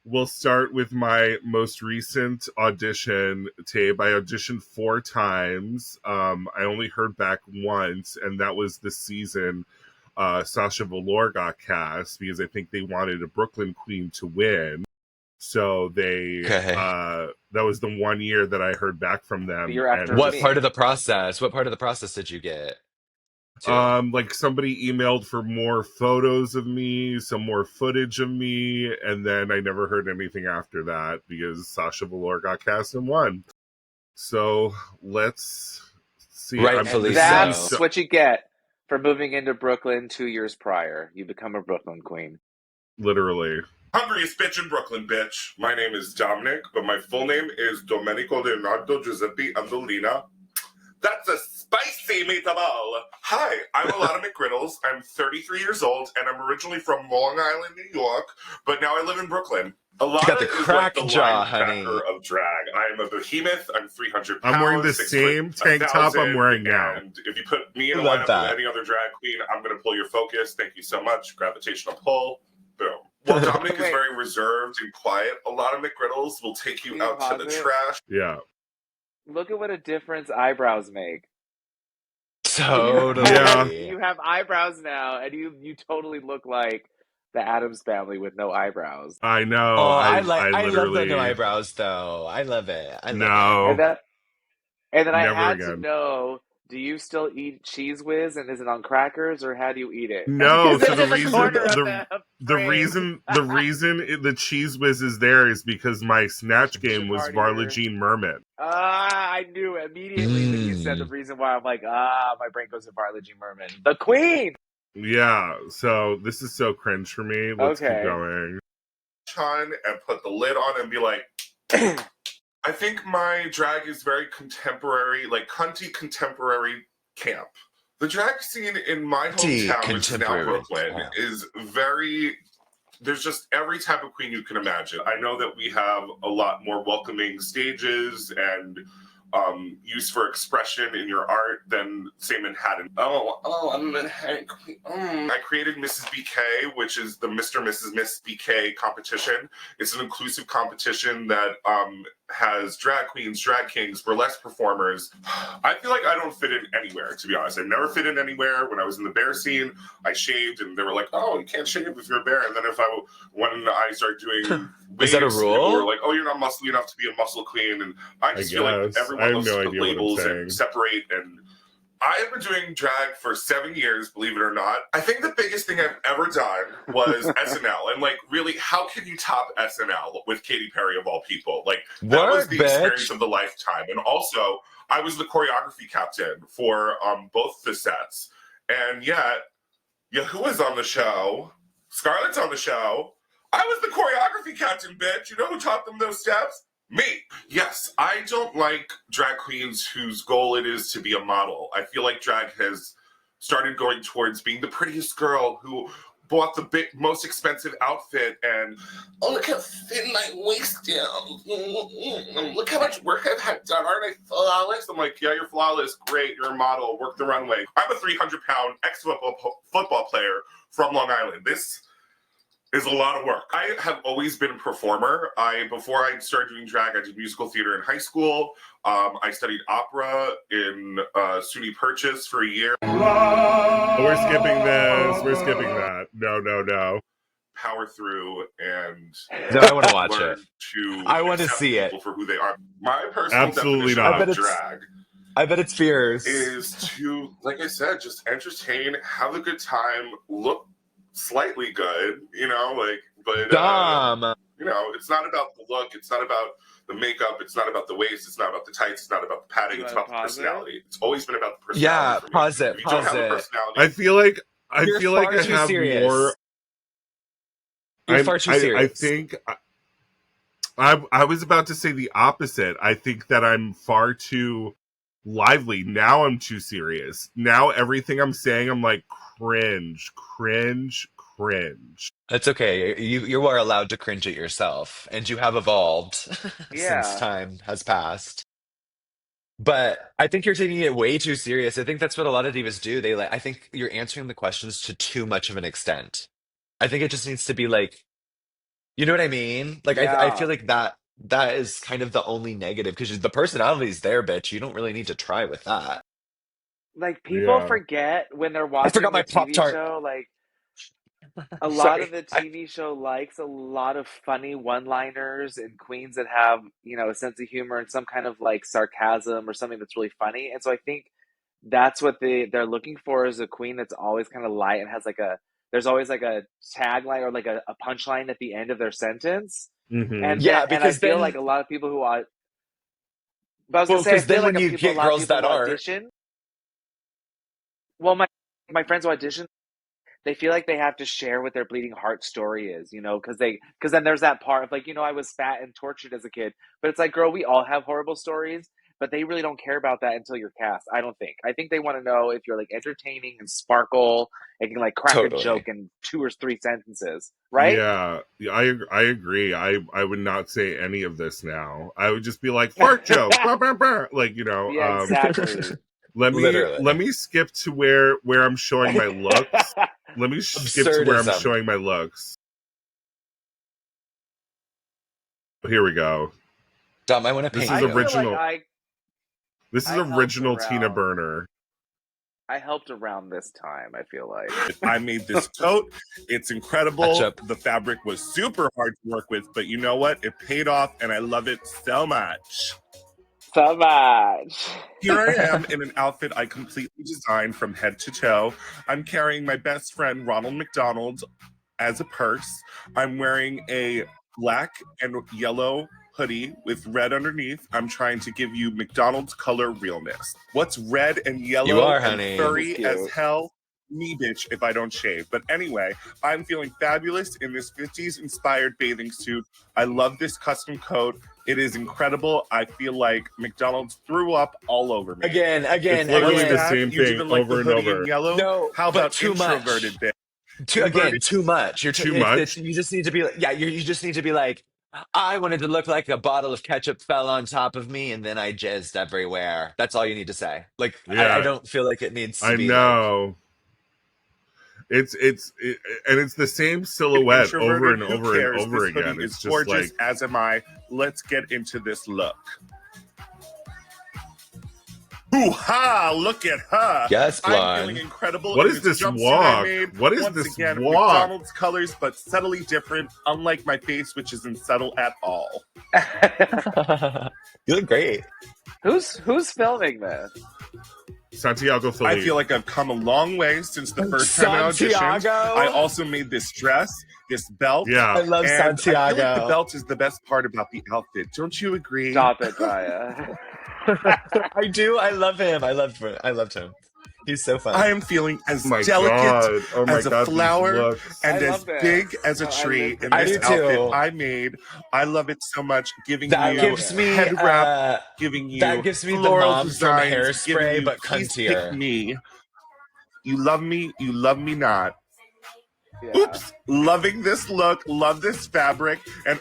we'll start with my most recent audition tape. I auditioned 4 times. I only heard back once, and that was the season Sasha Velour got cast because I think they wanted a Brooklyn queen to win. So they okay. that was the one year that I heard back from The them, year and after What just part me. of the process? What part of the process did you get to? like somebody emailed for more photos of me, some more footage of me, and then I never heard anything after that because Sasha Velour got cast and won. So let's see. And Rightfully This is gonna be so. that's so what you get for moving into Brooklyn 2 years prior. You become a Brooklyn queen. literally. Hungriest bitch in Brooklyn, bitch. My name is Dominic, but my full name is Domenico Leonardo Giuseppe Andolina. That's a spicy meatball. Hi, I'm Alana McGriddles. I'm 33 years old, and I'm originally from Long Island, New York, but now I live in Brooklyn. You got the Alana is like crack the jaw, honey. linebacker of drag. I am a behemoth. I'm 300 pounds. I'm wearing the same tank top I'm wearing now. And if you put me in a Love lineup that. with any other drag queen, I'm going to pull your focus. Thank you so much. Gravitational pull. Boom. While Dominic is very reserved and quiet, Alana McGriddles will take you Can you out to the pause it? trash. Yeah. Look at what a difference eyebrows make. Totally. You have eyebrows now, and you totally look like the Addams Family with no eyebrows. I know. Oh, I I love the no literally eyebrows though. I love it. I love it. no, And then I never had to again. know, do you still eat Cheese Whiz, and is it on crackers, or how do you eat it? No, Because so it's in the corner of the reason the Cheese Whiz is there is because my snatch game was Varla Shartier. Jean Merman. I knew it immediately when you said the reason why. I'm like, my brain goes to Varla G. Merman. The Queen! Yeah, so this is so cringe for me. Let's keep Okay. going. On and put the lid on and be like, I think my drag is very contemporary, like cunty contemporary camp. The drag scene in my hometown, which is now Brooklyn, is very. There's just every type of queen you can imagine. I know that we have a lot more welcoming stages and use for expression in your art than say Manhattan. Oh, I'm Manhattan queen. I created Mrs. BK, which is the Mr. Mrs. Miss BK competition. It's an inclusive competition that has drag queens, drag kings, burlesque performers. I feel like I don't fit in anywhere, to be honest. I never fit in anywhere. When I was in the bear scene, I shaved, and they were like, "Oh, you can't shave if you're a bear." And then when I started doing waves, Is that a rule? people were like, "Oh, you're not muscly enough to be a muscle queen." And I just feel like everyone loves to put labels and separate. And I have been doing drag for 7 years, believe it or not. I think the biggest thing I've ever done was SNL. And like, really, how can you top SNL with Katy Perry of all people? Like, that was the experience of the lifetime. And also, I was the choreography captain for both the sets. And yet, who was on the show? Scarlett's on the show. I was the choreography captain, bitch. You know who taught them those steps? Me. Yes, I don't like drag queens whose goal it is to be a model. I feel like drag has started going towards being the prettiest girl who bought the most expensive outfit and, oh, look how thin my waist is. Look how much work I've had done. Aren't I flawless? I'm like, yeah, you're flawless. Great, you're a model. Work the runway. I'm a 300-pound ex-football player from Long Island. This is a lot of work. I have always been a performer. Before I started doing drag, I did musical theater in high school. I studied opera in SUNY Purchase for a year. We're skipping this. We're skipping that. No. Power through and No, I want to watch it. To I want to see people it for who they are. My personal definition of drag, I bet it's fierce. Is to, like I said, just entertain, have a good time, look slightly good, but it's not about the look, it's not about the makeup, it's not about the waist, it's not about the tights, it's not about the padding, it's about the personality. It's always been about the personality. Yeah, pause it. If you don't have a personality, I feel like I have more. You're far too serious. I think I was about to say the opposite. I think that I'm far too lively. Now I'm too serious. Now everything I'm saying, I'm like cringe, cringe, cringe. That's okay. You are allowed to cringe at yourself, and you have evolved since Yeah. time has passed. But I think you're taking it way too serious. I think that's what a lot of divas do. They like, I think you're answering the questions to too much of an extent. I think it just needs to be like, you know what I mean? Like I Yeah. feel like that is kind of the only negative because the personality's there, bitch. You don't really need to try with that. Like people Yeah. forget when they're I forgot watching the my Pop TV Tart. show, like a lot Sorry. of the TV show likes a lot of funny one-liners and queens that have, a sense of humor and some kind of like sarcasm or something that's really funny. And so I think that's what they're looking for is a queen that's always kind of light and has like there's always like a tagline or like a punchline at the end of their sentence. Mm-hmm. And Yeah, I because feel like then, a lot of people who are, but I was gonna well, say I because feel then like when you a get lot of girls people that who aren't audition. Well, my friends who audition, they feel like they have to share what their bleeding heart story is, because then there's that part of like, I was fat and tortured as a kid, but it's like, girl, we all have horrible stories, but they really don't care about that until you're cast. I don't think. I think they want to know if you're like entertaining and sparkle and can like crack a joke totally. in 2 or 3 sentences, right? Yeah, I agree. I would not say any of this now. I would just be like fart joke, bah, bah, bah. Like Yeah, exactly. let Literally. me skip to where I'm showing my looks. Let me skip to where I'm Absurdism. showing my looks. Here we go. Dom, I want to This paint is I you. feel like original. This is I helped original Tina around. Burner. I helped around this time, I feel like. I made this coat. It's incredible. Ketchup. The fabric was super hard to work with, but you know what? It paid off and I love it so much. So much. Here I am in an outfit I completely designed from head to toe. I'm carrying my best friend Ronald McDonald as a purse. I'm wearing a black and yellow hoodie with red underneath. I'm trying to give you McDonald's color realness. What's red and You yellow are, and honey. This is furry as cute. hell? Me, bitch, if I don't shave. But anyway, I'm feeling fabulous in this 50s inspired bathing suit. I love this custom coat. It is incredible. I feel like McDonald's threw up all over me. Again, It's literally the again. same thing over and over. Yellow? No, How but about too introverted much. bitch? Again, too much. Too much? You just need to be like, yeah, you just need to be like, I wanted to look like a bottle of ketchup fell on top of me and then I jizzed everywhere. That's all you need to say. Like, I Yeah, don't feel like it needs to I be like, know. And it's the same silhouette over and over and over This again. hoodie It's is just gorgeous, like, as am I. Let's get into this look. Hoo-ha! Look at her. yes, I'm blonde. feeling incredible. what in is this jumpsuit walk? I made. What is Once this again, walk? McDonald's colors, but subtly different, unlike my face, which isn't subtle at all. You look great. Who's filming this? Santiago I Felipe. feel like I've come a long way since the first time I auditioned. Santiago. I also made this dress, this belt. I Yeah, love And I feel like the Santiago. belt is the best part about the outfit. Don't you agree? Stop it, Raya. I do. I love him. I loved him. He's so fun. I am feeling as oh my delicate god, oh my as a god, these flower looks. and I as love this. big as a No, I tree live in for I this do this. too. outfit I made. I love it so much. Giving That you gives me head wrap, giving you that gives me the floral mom from designs, giving Hairspray, you but please cuntier. pick me. You love me not. Yeah. Oops, loving this look, love this fabric, and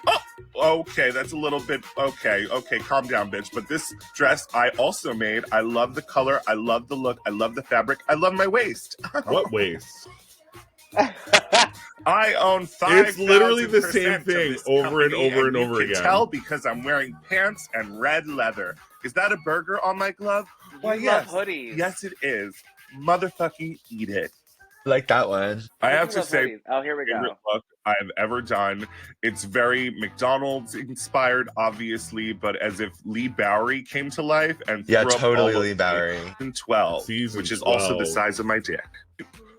okay, that's a little bit okay, calm down, bitch. But this dress I also made. I love the color, I love the look, I love the fabric, I love my waist. What waist? I own 5,000% It's literally the same of thing this over and company, over and over you can again. tell because I'm wearing pants and red leather. Is that a burger on my glove? Why, You yes. love hoodies. Yes, it is. Motherfucking eat it. Like that one. I You have to love say, hoodies. Oh, here we favorite go. look I've ever done. It's very McDonald's inspired, obviously, but as if Lee Bowery came to life and Yeah, threw up totally all Lee over Bowery. Season 12, Season which is also the 12. size of my dick.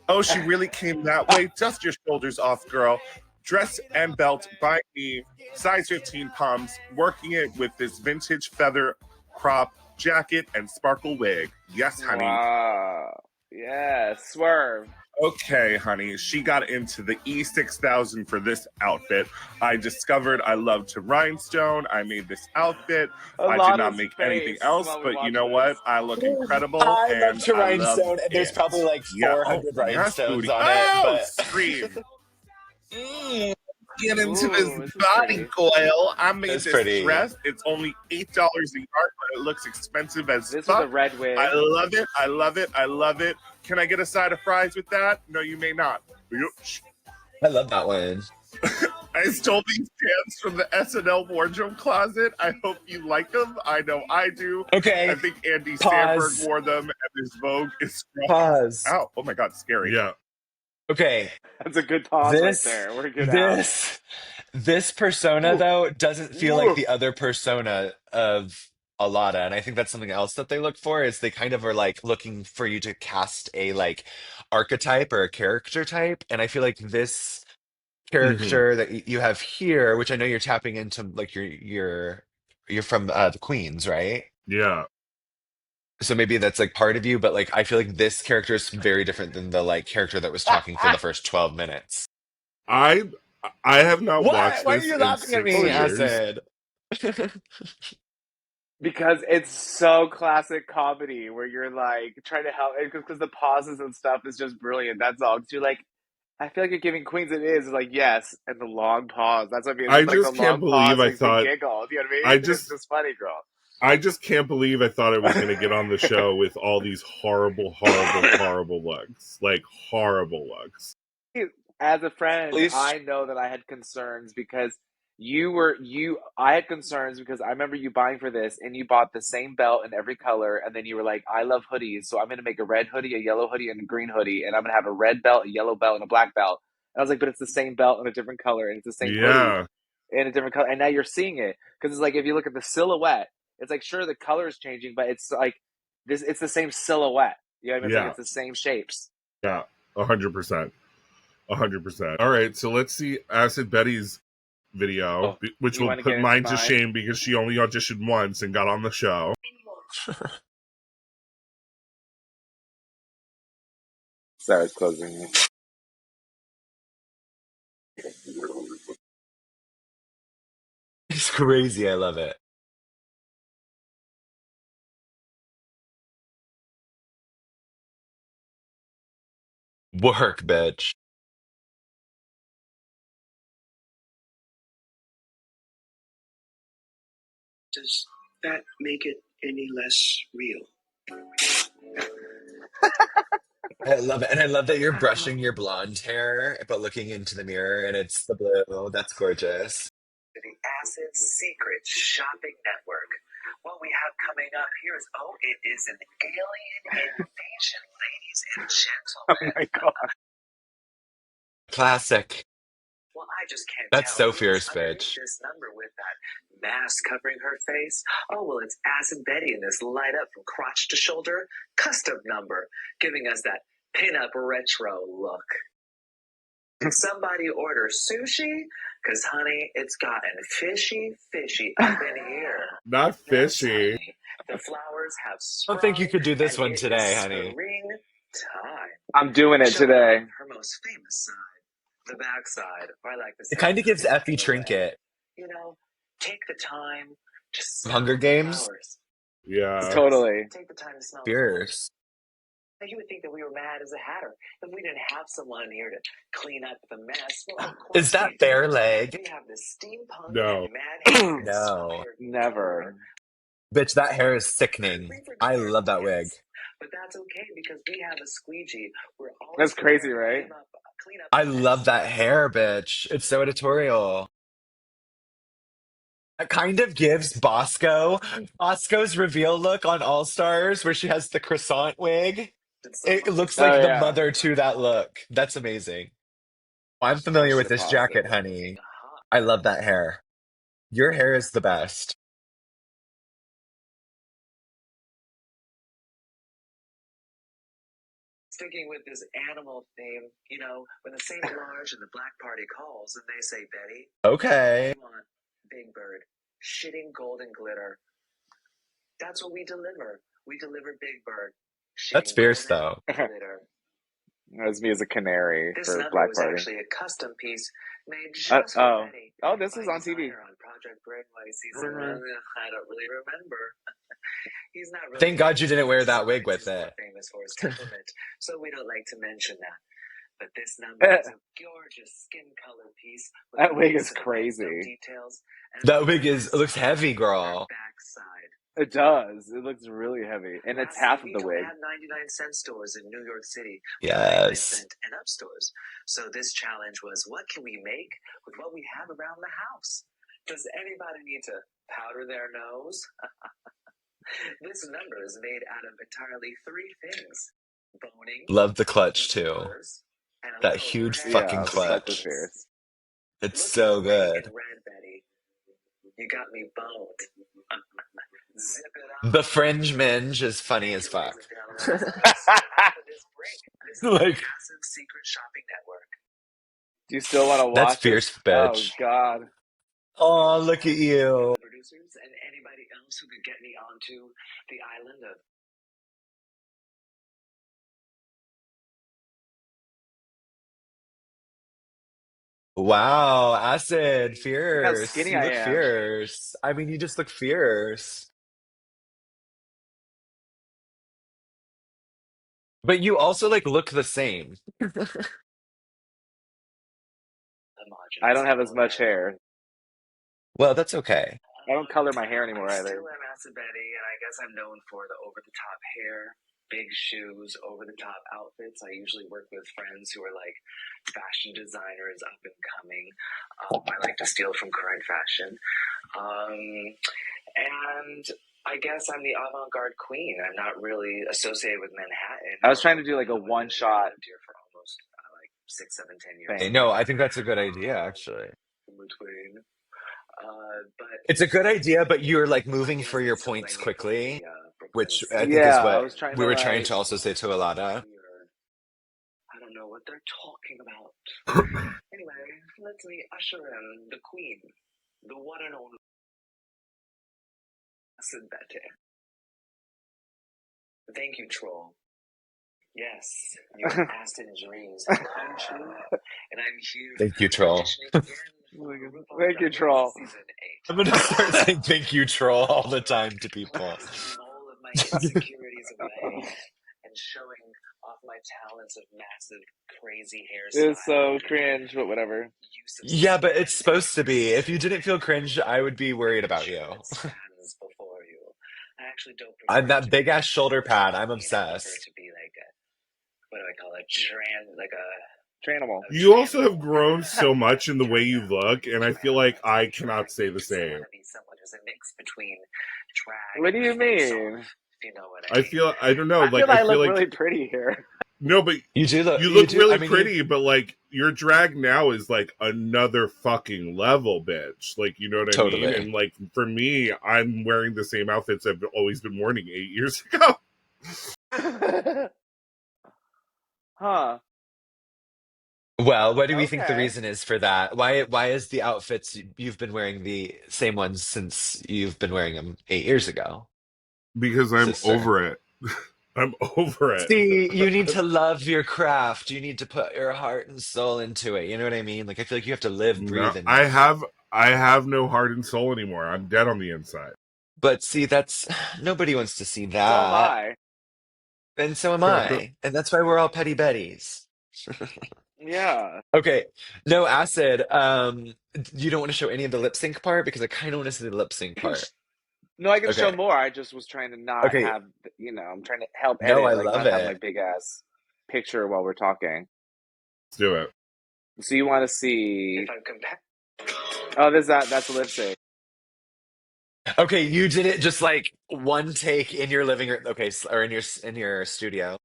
Oh, she really came that way. Dust your shoulders off, girl. Dress and belt by me, size 15 pumps, working it with this vintage feather crop jacket and sparkle wig. Yes, honey. Wow. Yeah, swerve. Okay, honey, she got into the E6000 for this outfit. I discovered I love to rhinestone. I made this outfit. I did not Alana's make anything face else, while we but you watch know this. what? I look incredible I love and to I love rhinestone, and there's it. probably like Yeah. 400 Yes, rhinestones booty. on it, Oh, but scream. Get into this Ooh, this is body pretty. coil. I made it's this pretty. dress. It's only $8 a yard, but it looks expensive as This with a fuck. red wig. I love it. I love it. I love it. Can I get a side of fries with that? No, you may not. I love that one. I stole these pants from the SNL wardrobe closet. I hope you like them. I know I do. Okay, I think Andy pause. Samberg wore them, and his Vogue is scruffy. Pause. Ow! Oh my God, scary. Yeah. Okay, That's a good pause right there. We're good out. this persona Ooh. though doesn't feel like Ooh. the other persona of Alana, and I think that's something else that they look for is they kind of are like looking for you to cast a like archetype or a character type, and I feel like this Hmm. character that you have here, which I know you're tapping into, like you're from the Queens, right? Yeah. So maybe that's like part of you, but like I feel like this character is very different than the like character that was talking for the first 12 minutes. I have not What? watched Why are this you in laughing at 6 me, Oh shit. years. Acid? Because it's so classic comedy where you're like trying to help because the pauses and stuff is just brilliant. That's all. 'Cause you're like, I feel like you're giving Queens it is. It's like, yes, and the long pause. That's what I mean. I It's like the just can't long believe pause I makes me thought giggle. You know what I I mean? It's just just funny, girl. I just can't believe I thought I was going to get on the show with all these horrible, horrible, horrible looks. Like horrible looks. As a At friend, least I know that I had concerns because I had concerns because I remember you buying for this and you bought the same belt in every color and then you were like, I love hoodies, so I'm going to make a red hoodie, a yellow hoodie, and a green hoodie, and I'm going to have a red belt, a yellow belt, and a black belt. And I was like, but it's the same belt in a different color and it's the same hoodie Yeah. in a different color. And now you're seeing it because it's like if you look at the silhouette, it's like sure the color is changing, but it's like this. It's the same silhouette. You know what I mean? It's like Yeah. it's the same shapes. Yeah. 100%. 100%. All right, so let's see Acid Betty's video, Oh, which you will want to put get into mine to mine? shame because she only auditioned once and got on the show. Sarah's closing me. it's crazy. I love it. Work, bitch. Does that make it any less real? I love it. And I love that you're brushing your blonde hair, but looking into the mirror and it's the blue. That's gorgeous. The Acid Secret Shopping Network. What we have coming up here is, it is an alien invasion, ladies and Oh gentlemen. my god. Classic. Well, I just can't That's tell so who's fierce, underneath bitch. this number with that mask covering her face. Oh, well, it's Acid Betty in this light up from crotch to shoulder custom number, giving us that pin-up retro look. Did somebody order sushi? Because, honey, it's gotten fishy up in here. Not Yes, fishy. honey. The flowers have I don't think you sprung, could do this and one it today, is honey. spring time. I'm doing it Showing today. off her most famous side, the backside, or I like to It say, kind of gives Effie the leg. Trinket. You know, take the time to smell Hunger the Games? flowers. Yeah. Totally. Take the time to smell the flowers. Fierce. Now, you would think that we were mad as a hatter if we didn't have someone here to clean up the mess. Well, of course Is that we do. bare leg? We have this steampunk No. and mad hair No. inspired Never. Bitch, that hair is sickening. free for I color, love that wig. yes. But that's okay because we have a squeegee. We're always That's crazy, prepared to right? clean up I the mess. love that hair, bitch. It's so editorial. It kind of gives Bosco's reveal look on All Stars, where she has the croissant wig. It looks Oh like the yeah. mother to that look. That's amazing. I'm familiar with Shit this jacket, Bosco. honey. I love that hair. Your hair is the best. Sticking with this animal theme, you know, when the Saint Large and the Black Party calls and they say, Betty, Okay. we want Big Bird, shitting golden glitter. That's what we deliver. We deliver Big Bird, That's shitting fierce, golden though. glitter. As me as a canary This for number Black was Party. actually a custom piece made just for Betty. Oh, this is by on TV. designer on Project Brainwave season. I don't really remember. He's not really Thank God you famous didn't for wear his that wig designs, with he's more it. famous for his temperament, so we don't like to mention that. But this number is a gorgeous skin color piece. With That wig is lace and crazy. rhinestone details, and That a wig it looks star heavy, on her girl. backside. It does. It looks really heavy, and it's half of We the don't wig. have 99-cent stores in New York City. We Yes. 99-cent and up stores. So this challenge was, what can we make with what we have around the house? Does anybody need to powder their nose? This number is made out of entirely 3 things: boning, Love the clutch too. furs, and a That little huge red fucking The clutch is clutch. fierce. It's Look so at the ring good. in red, Betty. You got me boned. Zip it up. The fringe minge is funny as fuck. This break is the Like, massive secret shopping network. Do you still want to that's watch fierce, it? bitch. Oh God. Oh, look at you. Producers and anybody else who could get me onto the island of Wow, acid, Look how fierce. skinny You I look am. fierce. I mean, you just look fierce. But you also like look the same. I don't have as much hair. Well, that's okay. I don't color my hair anymore I either. still am Acid Betty, and I guess I'm known for the over-the-top hair, big shoes, over-the-top outfits. I usually work with friends who are like fashion designers, up and coming. I like to steal from current fashion. And I guess I'm the avant-garde queen. I'm not really associated with Manhattan. I was trying to do like a one-shot. Lived here for almost like 6, 7, 10 years. thing. No, I think that's a good idea, actually. In between. But It's a good idea, but you're like moving for your points quickly, which I think is Yeah, I what was trying we to were trying like. to also say to Alana. I don't know what they're talking about. Anyway, let me usher in the queen, the one and only Acid Betty. Thank you, troll. Yes, your acid dreams have come true, and I'm here. Thank you, troll. auditioning again for RuPaul's Thank you, Drag Race troll. Season 8. I'm gonna start saying thank you, troll, all the time to people. Casting all of my insecurities away and showing off my talents of massive, crazy hairstyle. It's so cringe, but whatever. Yeah, but it's supposed to be. If you didn't feel cringe, I would be worried about you. Stands before you. I actually don't prefer I'm it that to big be ass shoulder pad. I'm I prefer obsessed. it to be like a, what do I call it? Like a Tranimal. You also have grown so much in the way you look, and I feel like I cannot say the same. I want to be someone who's a mix between drag What do you and face-off, mean? if you know what I mean. I don't know, I like feel I look like really pretty here. no, but You do look. you look do, really I mean, pretty, but like your drag now is like another fucking level, bitch. Like, you know what I Totally. mean? And like for me, I'm wearing the same outfits I've always been wearing 8 years ago. Huh. Well, what do we think the Okay. reason is for that? Why is the outfits you've been wearing the same ones since you've been wearing them 8 years ago? Because I'm Sister. over it. I'm over it. See, you need to love your craft. You need to put your heart and soul into it. You know what I mean? Like I feel like you have to live, breathe, No, and I have no heart and soul anymore. I'm dead on the inside. But see, that's nobody wants to see So am that. I. And so am I. And that's why we're all petty betties. Yeah. Okay. No, Acid. You don't want to show any of the lip sync part because I kind of want to see the lip sync part. No, I can show Okay. more. I just was trying to not Okay. have, I'm trying to help No, edit, I like love not have my it. big ass picture while we're talking. Let's do it. So you want to see? If I'm comparing. Oh, that's a lip sync. Okay, you did it just like one take in your living room. Okay, or in your studio.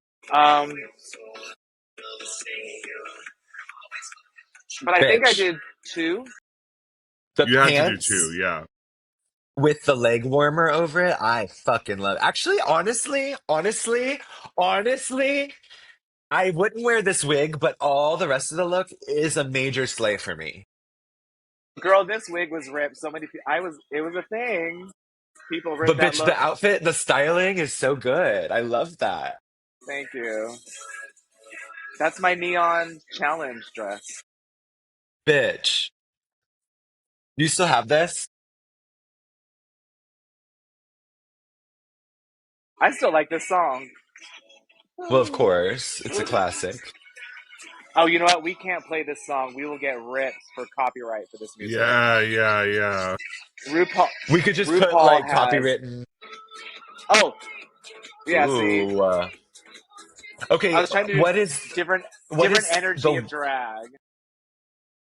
But I think I Bitch. did 2. The You had to do pants 2, yeah. with the leg warmer over it. I fucking love. Actually, honestly, I wouldn't wear this wig, but all the rest of the look is a major slay for me. Girl, this wig was ripped. So many people. It was a thing. People ripped But that bitch, look. the outfit, the styling is so good. I love that. Thank you. That's my neon challenge dress. Bitch. You still have this? I still like this song. Well, of course. It's a classic. Oh, you know what? We can't play this song. We will get ripped for copyright for this music. Yeah. RuPaul. We could just put RuPaul like has. copywritten. Oh, yeah. See, Ooh. I Okay, was trying to do what is different what is energy the of drag.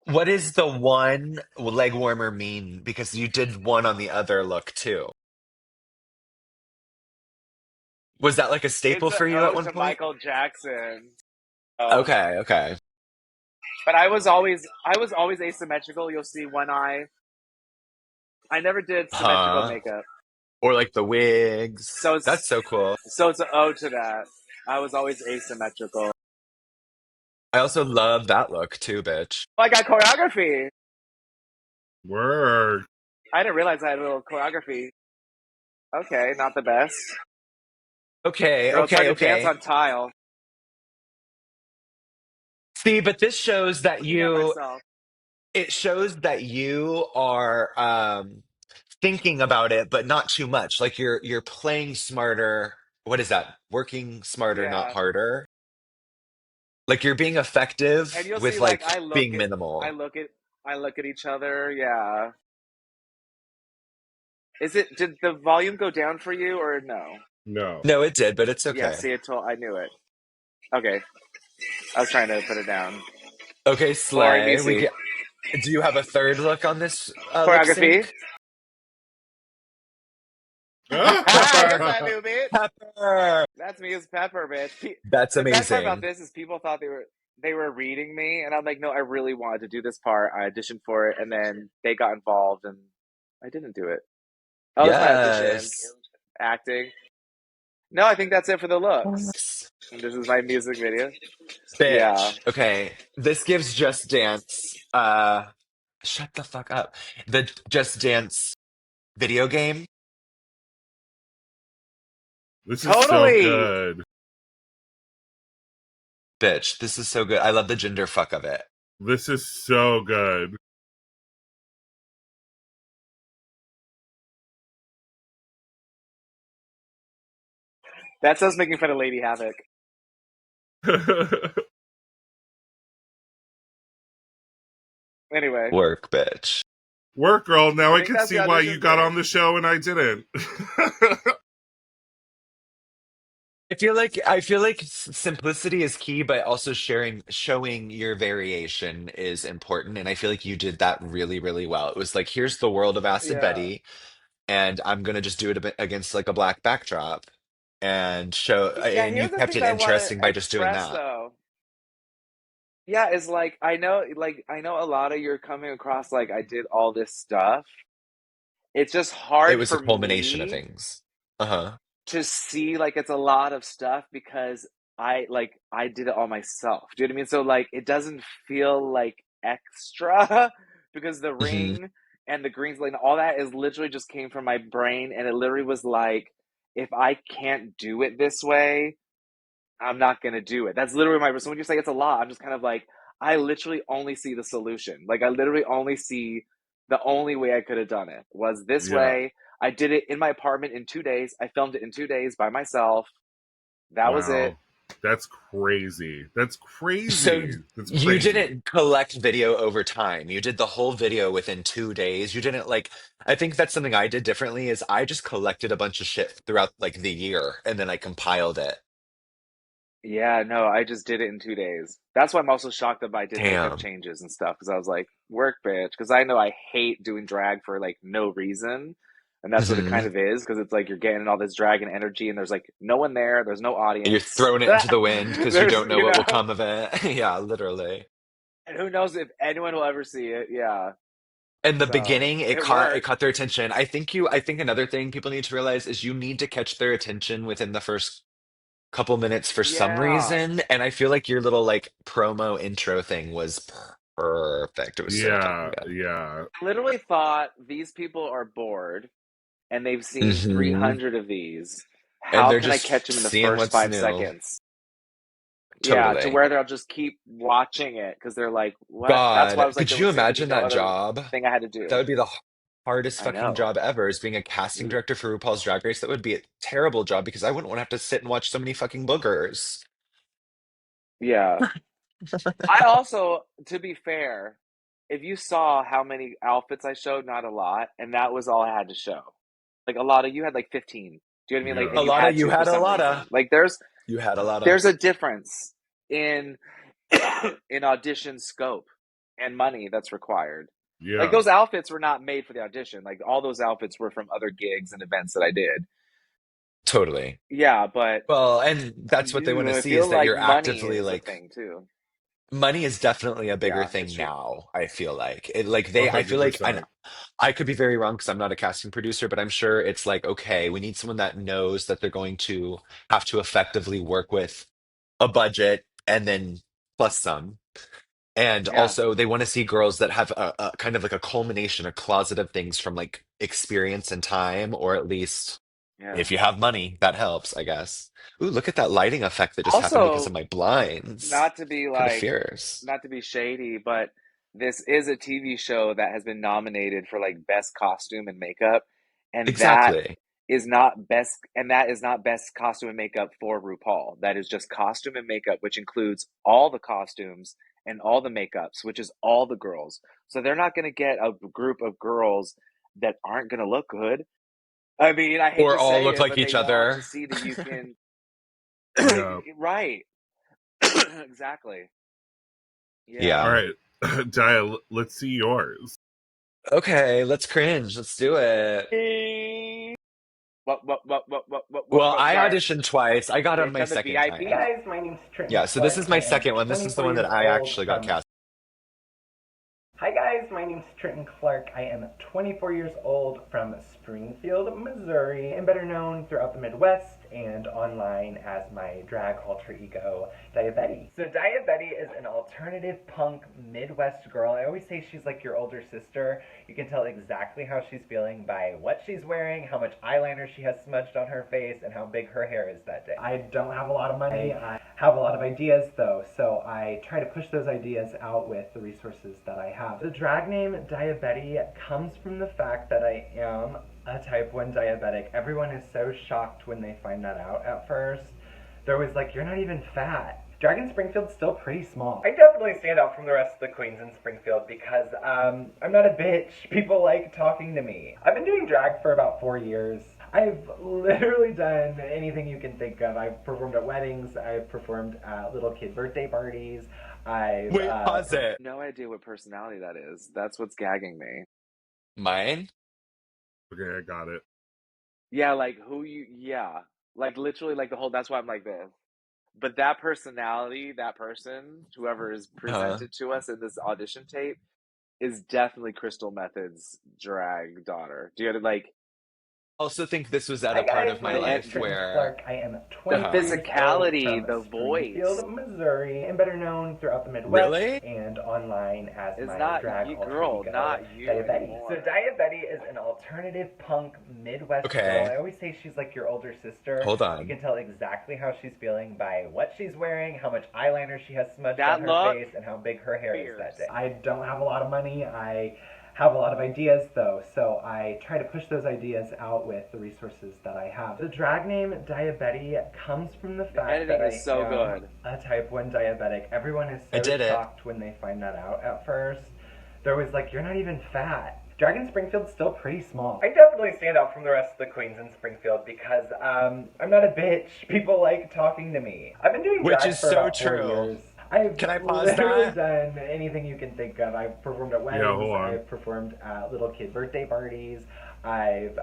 what is the one leg warmer mean? Because you did one on the other look too. Was that like a It's staple an for you at ode one to point? Michael Jackson. Oh, Okay. but I was always asymmetrical. You'll see one eye. I never did symmetrical Huh. makeup, Or like the wigs. so it's That's so cool. an ode to that. I was always asymmetrical. I also love that look too, bitch. Oh, I got choreography. Work. I didn't realize I had a little choreography. Okay, not the best. Okay, Girl tried okay, to dance okay. on tile. See, but this shows that Looking at you myself. it shows that you are thinking about it, but not too much. Like you're playing smarter. What is that? Working smarter, not Yeah. harder. Like you're being And effective you'll see, with like, like being minimal. I look at each other. Yeah. Did the volume go down for you or no? No. No, it did, but it's Yeah, okay. see, I knew it. Okay. I was trying to put it down. Okay, Or let me Slay. see. Do you have a third look on this lip Choreography. sync? Yes, I do, bitch. Pepper. That's me as Pepper, bitch. That's The best part about amazing. this is people thought they were reading me, and I'm like, no, I really wanted to do this part. I auditioned for it, and then they got involved, and I didn't do it. Oh, that's my audition. Yes. Acting. No, I think that's it for the looks. And this is my music video. Yeah. Bitch. Okay. This gives Just Dance shut the fuck up. The Just Dance video game. This is so Totally. good. Bitch, this is so good. I love the gender fuck of it. This is so good. That's us making fun of Lady Havoc. Anyway. Work, bitch. Work, girl. Now I I think can that's see the why audition you got thing. on the show and I didn't. I feel like simplicity is key, but also showing your variation is important. And I feel like you did that really, really well. It was like, here's the world of Acid Yeah. Betty, and I'm gonna just do it a bit against like a black backdrop and show, Yeah, and you here's the kept thing it that I want interesting to by just doing express that. though. Yeah, is like I know a lot of you're coming across like I did all this stuff. It's just It hard was a for culmination of me things. Uh-huh. to see like it's a lot of stuff because I did it all myself. Do you know what I mean? So like it doesn't feel like extra because the Hmm. ring and the green light and all that is literally just came from my brain and it literally was like if I can't do it this way, I'm not gonna do it. That's literally my. So when you say it's a lot, I'm just kind of like, I literally only see the solution. Like I literally only see the only way I could have done it was this Yeah. way. I did it in my apartment in 2 days. I filmed it in 2 days by myself. That was it. Wow. That's crazy. That's So crazy. That's you crazy. didn't collect video over time. You did the whole video within 2 days. You didn't like, I think that's something I did differently is I just collected a bunch of shit throughout like the year and then I compiled it. Yeah, no, I just did it in 2 days. That's why I'm also shocked that I did makeup Damn. changes and stuff because I was like, work, bitch. Because I know I hate doing drag for like no reason. And that's what it kind Hmm. of is because it's like you're getting all this drag and energy and there's like no one there, there's no And you're audience. throwing it into the wind because you There's, don't know what will come of it. Yeah, literally. and who knows if anyone will ever see it. Yeah. In the So beginning, it it caught worked. their attention. I think another thing people need to realize is you need to catch their attention within the first couple minutes for some Yeah. reason. And I feel like your little like promo intro thing was perfect. It was so fucking Yeah. good. Yeah. I literally thought these people are bored and they've seen Hmm. 300 of these. And How they're can I catch just them in the seeing first what's five new. seconds? Yeah, to Totally. where they'll just keep watching it because they're like, what? That's why I God, was like, could there you would seem to be imagine no that other job? thing I had to That do. would be the hardest I fucking know. job ever, is being a casting director for RuPaul's Drag Race. That would be a terrible job because I wouldn't want to have to sit and watch so many fucking boogers. Yeah. I also, to be fair, if you saw how many outfits I showed, not a lot, and that was all I had to show. Like a lot of you had like 15. Do you know what I mean? Like, Yeah. and A you lot of had you to for had a some lot of. reason. Like You had a lot of. there's a difference in in audition scope and money that's required. Like Yeah. those outfits were not made for the audition. Like all those outfits were from other gigs and events that I did. Totally. Yeah, but Well, and that's what they want to I see, is feel that like you're money actively is a like, thing too. money is definitely a bigger Yeah, it's thing true. now, I feel like. It like A I hundred feel like, and percent. I could be very wrong because I'm not a casting producer, but I'm sure it's like, okay, we need someone that knows that they're going to have to effectively work with a budget and then plus some. And Yeah, also, they want to see girls that have a kind of like a culmination, a closet of things from like experience and time, or at least yeah. if you have money, that helps, I guess. Ooh, look at that lighting effect that just happened because of Also, my blinds. not to be Kind of like, fierce. not to be shady, but this is a TV show that has been nominated for like best costume and makeup, and Exactly. that is not best costume and makeup for RuPaul. That is just costume and makeup, which includes all the costumes and all the makeups, which is all the girls. So they're not going to get a group of girls that aren't going to look good. I mean, I hate Or to all say look it, like but they each want to other. see that you can. Yeah. Right. Exactly. All Yeah. Yeah. right, Dia, let's see yours. Okay, let's cringe. Let's do it. Well, I Sorry. auditioned twice. I got on Bitch, my I'm the second Hey VIP. time. guys, my name's Trenton Yeah, so this is Clark. my I am second one. This is the 24 one that years I old actually got from. cast. Hi guys, my name's Trenton Clark. I am 24 years old from Springfield, Missouri, and better known throughout the Midwest and online as my drag alter ego, Diabetti. So Diabetti is an alternative punk Midwest girl. I always say she's like your older sister. You can tell exactly how she's feeling by what she's wearing, how much eyeliner she has smudged on her face, and how big her hair is that day. I don't have a lot of money. I have a lot of ideas though, so I try to push those ideas out with the resources that I have. The drag name Diabetti comes from the fact that I am a type 1 diabetic. Everyone is so shocked when they find that out at first. They're always like, you're not even fat. Drag in Springfield's still pretty small. I definitely stand out from the rest of the queens in Springfield because I'm not a bitch. People like talking to me. I've been doing drag for about 4 years. I've literally done anything you can think of. I've performed at weddings. I've performed at little kid birthday parties. I've Wait, pause it. No idea what personality that is. That's what's gagging me. Mine? Okay, I got it. Yeah, like who you, yeah. Like literally, like the whole, that's why I'm like this. But that personality, that person, whoever is Uh, presented to us in this audition tape, is definitely Crystal Method's drag daughter. Do you know, like also think this was at Hi a part guys, of my my name is life Trenton where Clark. I am the 24 years old physicality, from the voice Springfield, Missouri, and better known throughout the Midwest really? and online as is my not drag you, alter girl, ego, not you Diabetti. anymore. So Diabetti is an alternative punk Midwest girl. Okay, I always say she's like your older sister. hold You on. can tell exactly how she's feeling by what she's wearing, how much eyeliner she has smudged That on her look, face, and how big her hair is that fierce. day. I don't have a lot of money. I have a lot of ideas though, so I try to push those ideas out with the resources that I have. The drag name Diabetti comes from the The fact editing that I is so am good. a type 1 diabetic. Everyone is I so did it. shocked when they find that out at first. They're always like, you're not even fat. Drag in Springfield's still pretty small. I definitely stand out from the rest of the queens in Springfield because I'm not a bitch. People like talking to me. I've been doing Which drag is for so about 4 true. years. I've Can I pause literally that? done anything you can think of. I've performed at Yeah, weddings. hold on. I've performed at little kid birthday parties. I've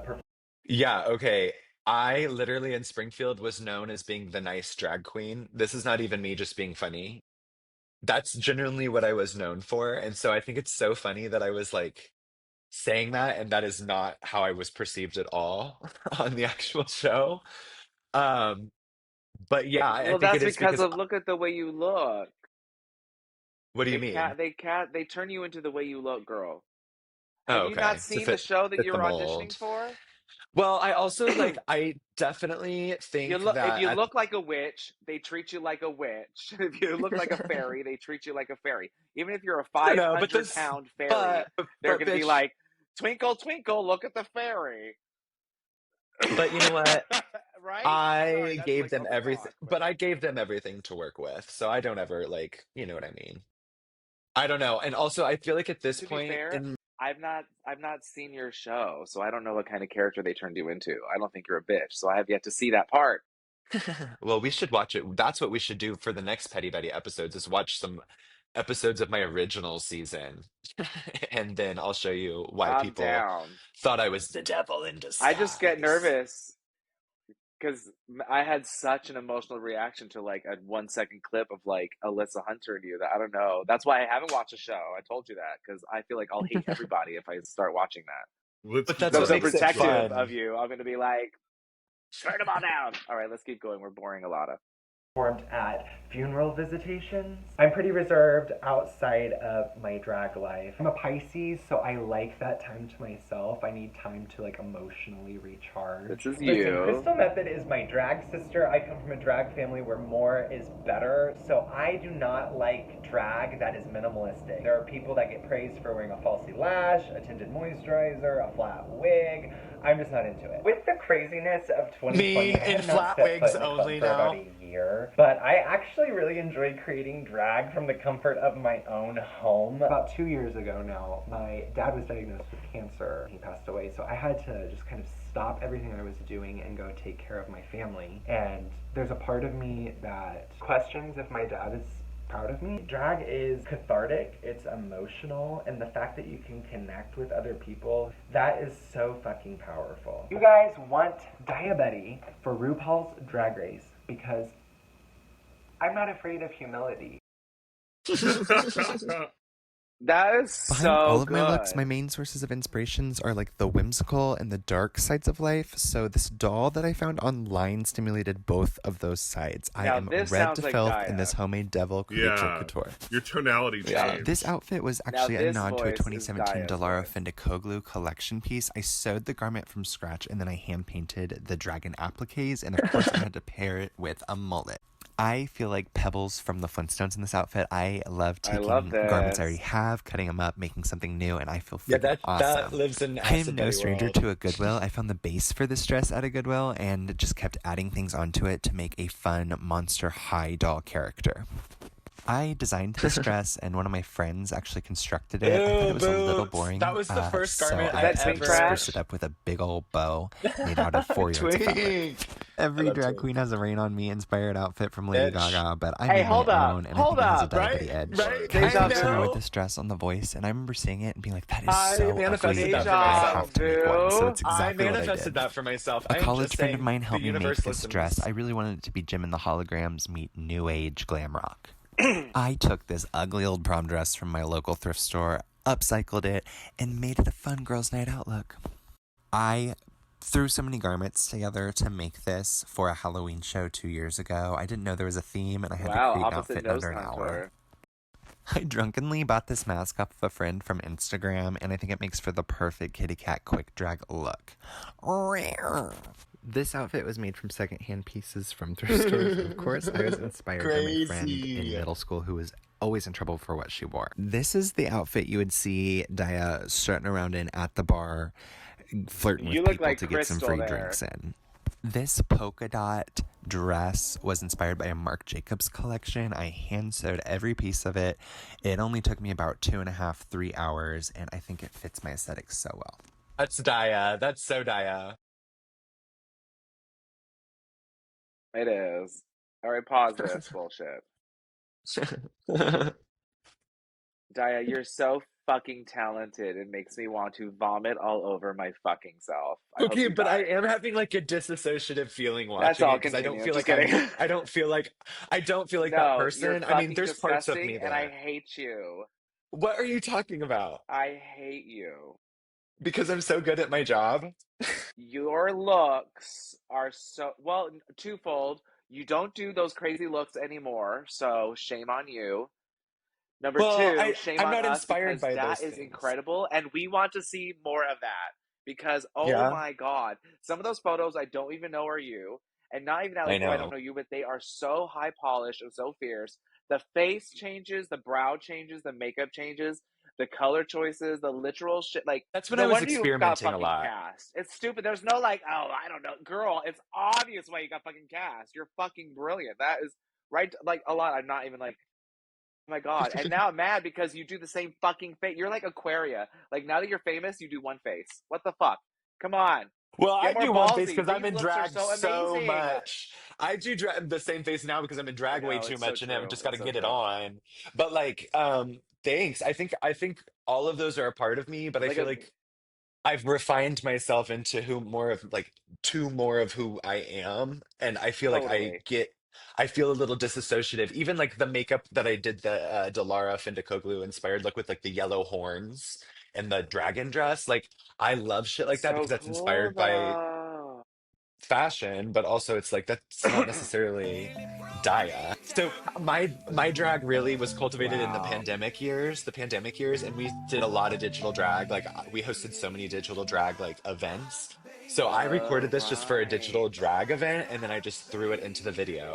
performed. Yeah, okay. I literally in Springfield was known as being the nice drag queen. This is not even me just being funny. That's genuinely what I was known for. And so I think it's so funny that I was like saying that, and that is not how I was perceived at all on the actual show. Um, but yeah, I Well, think it that's is because because of look at the way you look. what do you mean? They turn you into the way you look, girl. Have Oh, you not okay. seen the show that Fit the you're auditioning mold. for? Well, I also like I definitely You think look if that you look like a witch, they treat you like a witch. If you look like a fairy, they treat you like a fairy. Even if you're a I don't know, 500-pound fairy, they're gonna be bitch, like, "Twinkle, twinkle, look at the fairy." but you know what? Right? Sorry, I that's gave like them everything, overtalk, but but I gave them everything to work with, so I don't ever like, you know what I mean? I don't know. And also, I feel like at this to be point fair, in I've not seen your show, so I don't know what kind of character they turned you into. I don't think you're a bitch, so I have yet to see that part. well, we should watch it. That's what we should do for the next Petty Betty episodes is watch some episodes of my original season. And then I'll show you why I'm people down. thought I was the devil in I just get disguise. nervous because I had such an emotional reaction to like a 1 second clip of like Alyssa Hunter and you that I don't know. That's why I haven't watched the show. I told you that because I feel like I'll hate everybody if I start watching that. Let's But keep that's So I'm what so going. makes Let's it keep going. protective of fun. you. I'm gonna be like, turn them all down. All right, let's keep going. We're boring a lot of. Performed at funeral visitations. I'm pretty reserved outside of my drag life. I'm a Pisces, so I like that time to myself. I need time to like emotionally recharge. This is Listen, you. Crystal Method is my drag sister. I come from a drag family where more is better, so I do not like drag that is minimalistic. There are people that get praised for wearing a falsy lash, a tinted moisturizer, a flat wig. I'm just not into it. With the craziness of 2020, Me I in had not flat set wigs foot in a club only for about now. a year, but I actually really enjoyed creating drag from the comfort of my own home. About 2 years ago now, my dad was diagnosed with cancer. He passed away, so I had to just kind of stop everything I was doing and go take care of my family. And there's a part of me that questions if my dad is proud of me. Drag is cathartic, it's emotional, and the fact that you can connect with other people, that is so fucking powerful. You guys want Diabetti for RuPaul's Drag Race because I'm not afraid of humility. That is Behind all so of my looks, my good. main sources of inspirations are like the whimsical and the dark sides of life. So this doll that I found online stimulated both of those sides. I Now am this red sounds to like filth in Dia. this homemade devil creature Yeah, couture. your tonality Yeah. changed. This outfit was Now actually a this nod to a voice is 2017 Dia's Delara voice. Fendicoglu collection piece. I sewed the garment from scratch and then I hand painted the dragon appliques, and of course I had to pair it with a mullet. I feel like Pebbles from the Flintstones in this outfit. I love I love taking garments I already this. have, cutting them up, making something new, and I feel Yeah, freaking that awesome. lives in I am Acid no Betty stranger world. to a Goodwill. I found the base for this dress at a Goodwill and just kept adding things onto it to make a fun Monster High doll character. I designed this dress, and one of my friends actually constructed it. I thought Ew, it was a little boots. boring, That was the first so garment Is I I that twink decided to spruce trash? it up with a big old bow made out of 4 yards of fabric. Twink. I Every love drag Twink. queen has a Rain on Me inspired outfit from Lady Bitch. Gaga, but I Hey, made hold my up. own, and I think Hold it has a up. Diabetti Right? edge. Right? Can I Deja say something vu. with this dress on the voice? And I remember seeing it and being like, that is I so manifested ugly, that for I Deja myself. have to make one. So vu. it's I exactly what I manifested did. that for myself. A I am college just friend of saying mine the helped me make universe this dress. listens. I really wanted it to be Jim and the Holograms meet New Age glam rock. I took this ugly old prom dress from my local thrift store, upcycled it, and made it a fun girls' night out look. I threw so many garments together to make this for a Halloween show 2 years ago. I didn't know there was a theme, and I had Wow, to create an opposite outfit in nose under an hour. contour. I drunkenly bought this mask off of a friend from Instagram, and I think it makes for the perfect kitty cat quick drag look. This outfit was made from secondhand pieces from thrift stores. Of course, I was inspired by my friend in Crazy. middle school who was always in trouble for what she wore. This is the outfit you would see Dia strutting around in at the bar, flirting You with look people like to get some Crystal free there. drinks in. This polka dot dress was inspired by a Marc Jacobs collection. I hand sewed every piece of it. It only took me about 2.5, 3 hours, and I think it fits my aesthetic so well. That's Dia. That's so Dia. It is. All right, pause this bullshit. Dia, you're so fucking talented. It makes me want to vomit all over my fucking self. I hope Okay, you but I die. am having like a disassociative feeling That's watching it all. because I don't Continue. feel Just like kidding. I don't feel like that No, you're person. I mean, fucking there's parts of me disgusting, and I there. hate you. What are you talking about? I hate you. Because I'm so good at my job? Your looks are so well, twofold. You don't do those crazy looks anymore, so shame on you. Number Well, two, shame I'm on not us inspired because by that those is things. incredible, and we want to see more of that. because oh Yeah, my god, some of those photos I don't even know are you, and not even I like, oh, I don't know. know you, but they are so high polished and so fierce. The face changes, the brow changes, the makeup changes, the color choices, the literal shit. Like, That's when I no was wonder you got experimenting a fucking lot. cast. It's stupid. There's no like, oh, I don't know, girl. It's obvious why you got fucking cast. You're fucking brilliant. That is right. Like a lot. I'm not even like, oh my god. And now I'm mad because you do the same fucking face. You're like Aquaria. Like now that you're famous, you do one face. What the fuck? Come on. Well, Get I more do one face ballsy. because I'm These in looks are drag so so amazing. much. I do the same face now because I'm in I drag way know, too it's so much and I've true. just got to It's so get it true. on. But like, thanks. I think all of those are a part of me, but I Like feel a like I've refined myself into who more of like to more of who I am, and I feel like totally. I feel a little disassociative. Even like the makeup that I did, the Delara Findicoglu inspired look with like the yellow horns and the dragon dress. Like I love shit like that So because that's cool inspired by though. fashion, but also it's like that's not necessarily Daya. So my drag really was cultivated in Wow. the pandemic years, and we did a lot of digital drag. Like we hosted so many digital drag like events. So I recorded Oh this just for a right. digital drag event, and then I just threw it into the video.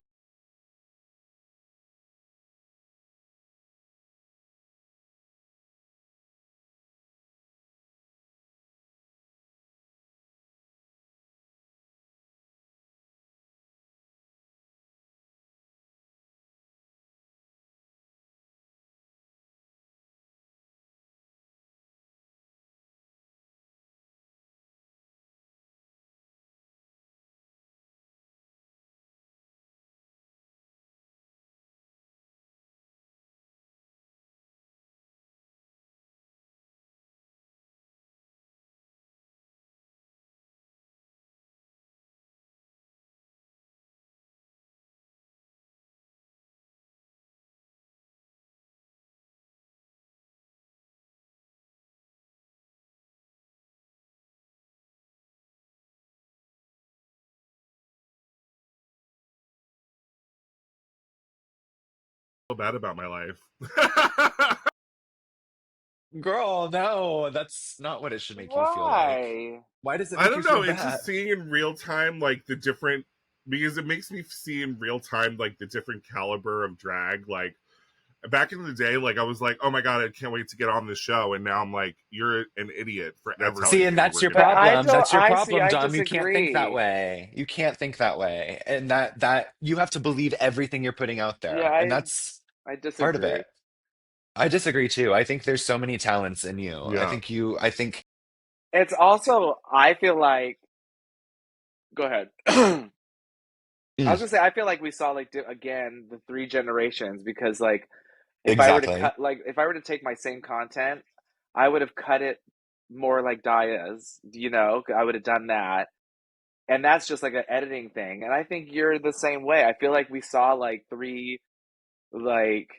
Feel bad about my life. Girl, no, that's not what it should make you feel like. Why? Why does it I make you don't feel know. It's bad? just seeing in real time like the different, because it makes me see in real time like the different caliber of drag. Like back in the day, like I was like, oh my god, I can't wait to get on the show, and now I'm like, you're an idiot for ever See, and thinking that's we're your gonna But get I on. problem. don't That's your I see problem, I Dom. You can't think that disagree. way. You can't think that way. And that you have to believe everything you're putting out Yeah, there. And that's I part of disagree. it. I disagree too. I think there's so many talents in you. Yeah, I think It's also I feel like go ahead. I was mm, gonna say I feel like we saw like again the three generations because like if I were to exactly. cut like if I were to take my same content, I would have cut it more like Daya's, you know, I would have done that. And that's just like an editing thing. And I think you're the same way. I feel like we saw like three like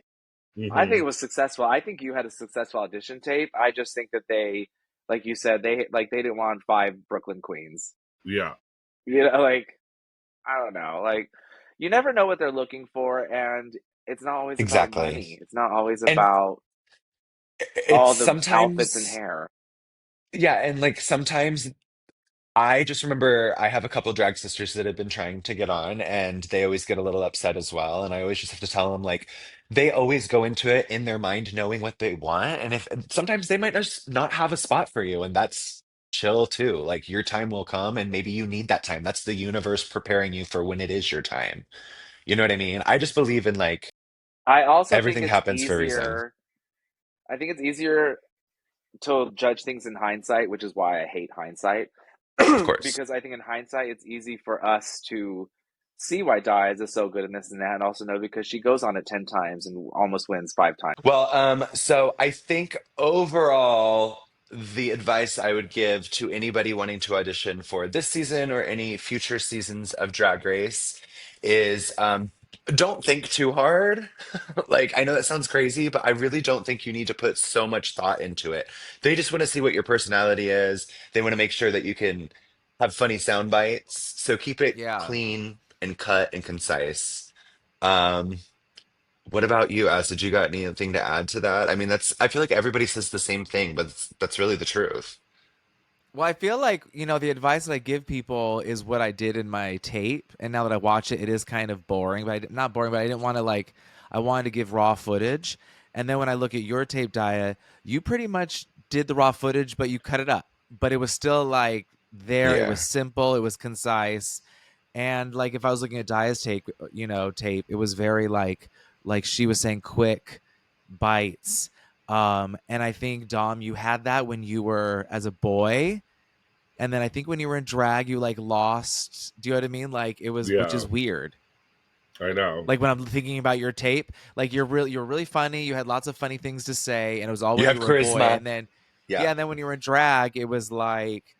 I think hmm, it was successful. I think you had a successful audition tape. I just think that they like you said they didn't want five Brooklyn queens. yeah, You know, like I don't know. Like, you never know what they're looking for, and it's not always about Exactly. money. It's not always And about it's all the outfits and sometimes hair. yeah, and like sometimes I just remember I have a couple drag sisters that have been trying to get on, and they always get a little upset as well. And I always just have to tell them, like, they always go into it in their mind knowing what they want. And if sometimes they might just not have a spot for you, and that's chill too. Like, your time will come, and maybe you need that time. That's the universe preparing you for when it is your time. You know what I mean? I just believe in like I also think everything it's happens for a reason. easier. I think it's easier to judge things in hindsight, which is why I hate hindsight. Of course. Because I think in hindsight, it's easy for us to see why Diaz is so good in this and that, and also know because she goes on it 10 times and almost wins 5 times. Well, so I think overall, the advice I would give to anybody wanting to audition for this season or any future seasons of Drag Race is don't think too hard. Like, I know that sounds crazy, but I really don't think you need to put so much thought into it. They just want to see what your personality is. They want to make sure that you can have funny sound bites. So keep it Yeah. clean and cut and concise. Um, what about you, Az? Did you got anything to add to that? I mean, I feel like everybody says the same thing, but that's really the truth. Well, I feel like, the advice that I give people is what I did in my tape. And now that I watch it, it is kind of boring, but not boring, but I didn't want to I wanted to give raw footage. And then when I look at your tape, Daya, you pretty much did the raw footage, but you cut it up. But it was still like there. It was Yeah. simple. It was concise. And like if I was looking at Daya's tape, it was very like she was saying quick bites. And I think Dom, you had that when you were as a boy, and then I think when you were in drag, you like lost. Do you know what I mean? Like it was, which Yeah, is weird. I know. Like when I'm thinking about your tape, like you're really funny. You had lots of funny things to say, and it was all You when have you were a boy. charisma. And then, Yeah. yeah, and then when you were in drag, it was like